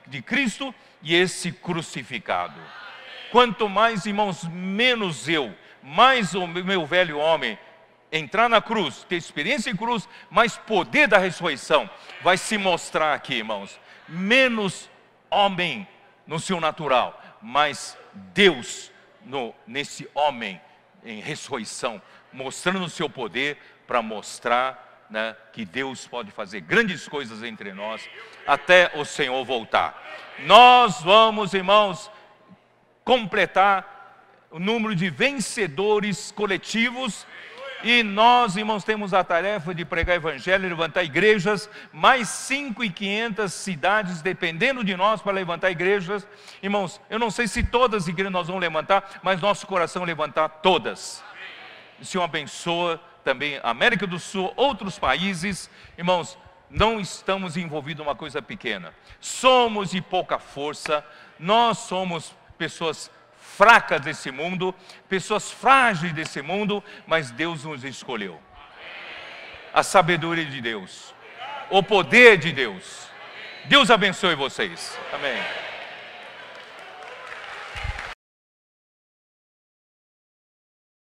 de Cristo e esse crucificado. Quanto mais, irmãos, menos eu, mais o meu velho homem entrar na cruz, ter experiência em cruz, mais poder da ressurreição vai se mostrar aqui, irmãos. Menos homem no seu natural, mais Deus nesse homem em ressurreição, mostrando o seu poder para mostrar, né, que Deus pode fazer grandes coisas entre nós até o Senhor voltar. Nós vamos, irmãos, completar o número de vencedores coletivos. E nós, irmãos, temos a tarefa de pregar evangelho, levantar igrejas, mais 5.500 cidades dependendo de nós para levantar igrejas. Irmãos, eu não sei se todas as igrejas nós vamos levantar, mas nosso coração levantar todas. O Senhor abençoa também a América do Sul, outros países. Irmãos, não estamos envolvidos em uma coisa pequena. Somos de pouca força, nós somos pessoas fracas desse mundo, pessoas frágeis desse mundo, mas Deus nos escolheu. A sabedoria de Deus, o poder de Deus. Deus abençoe vocês. Amém.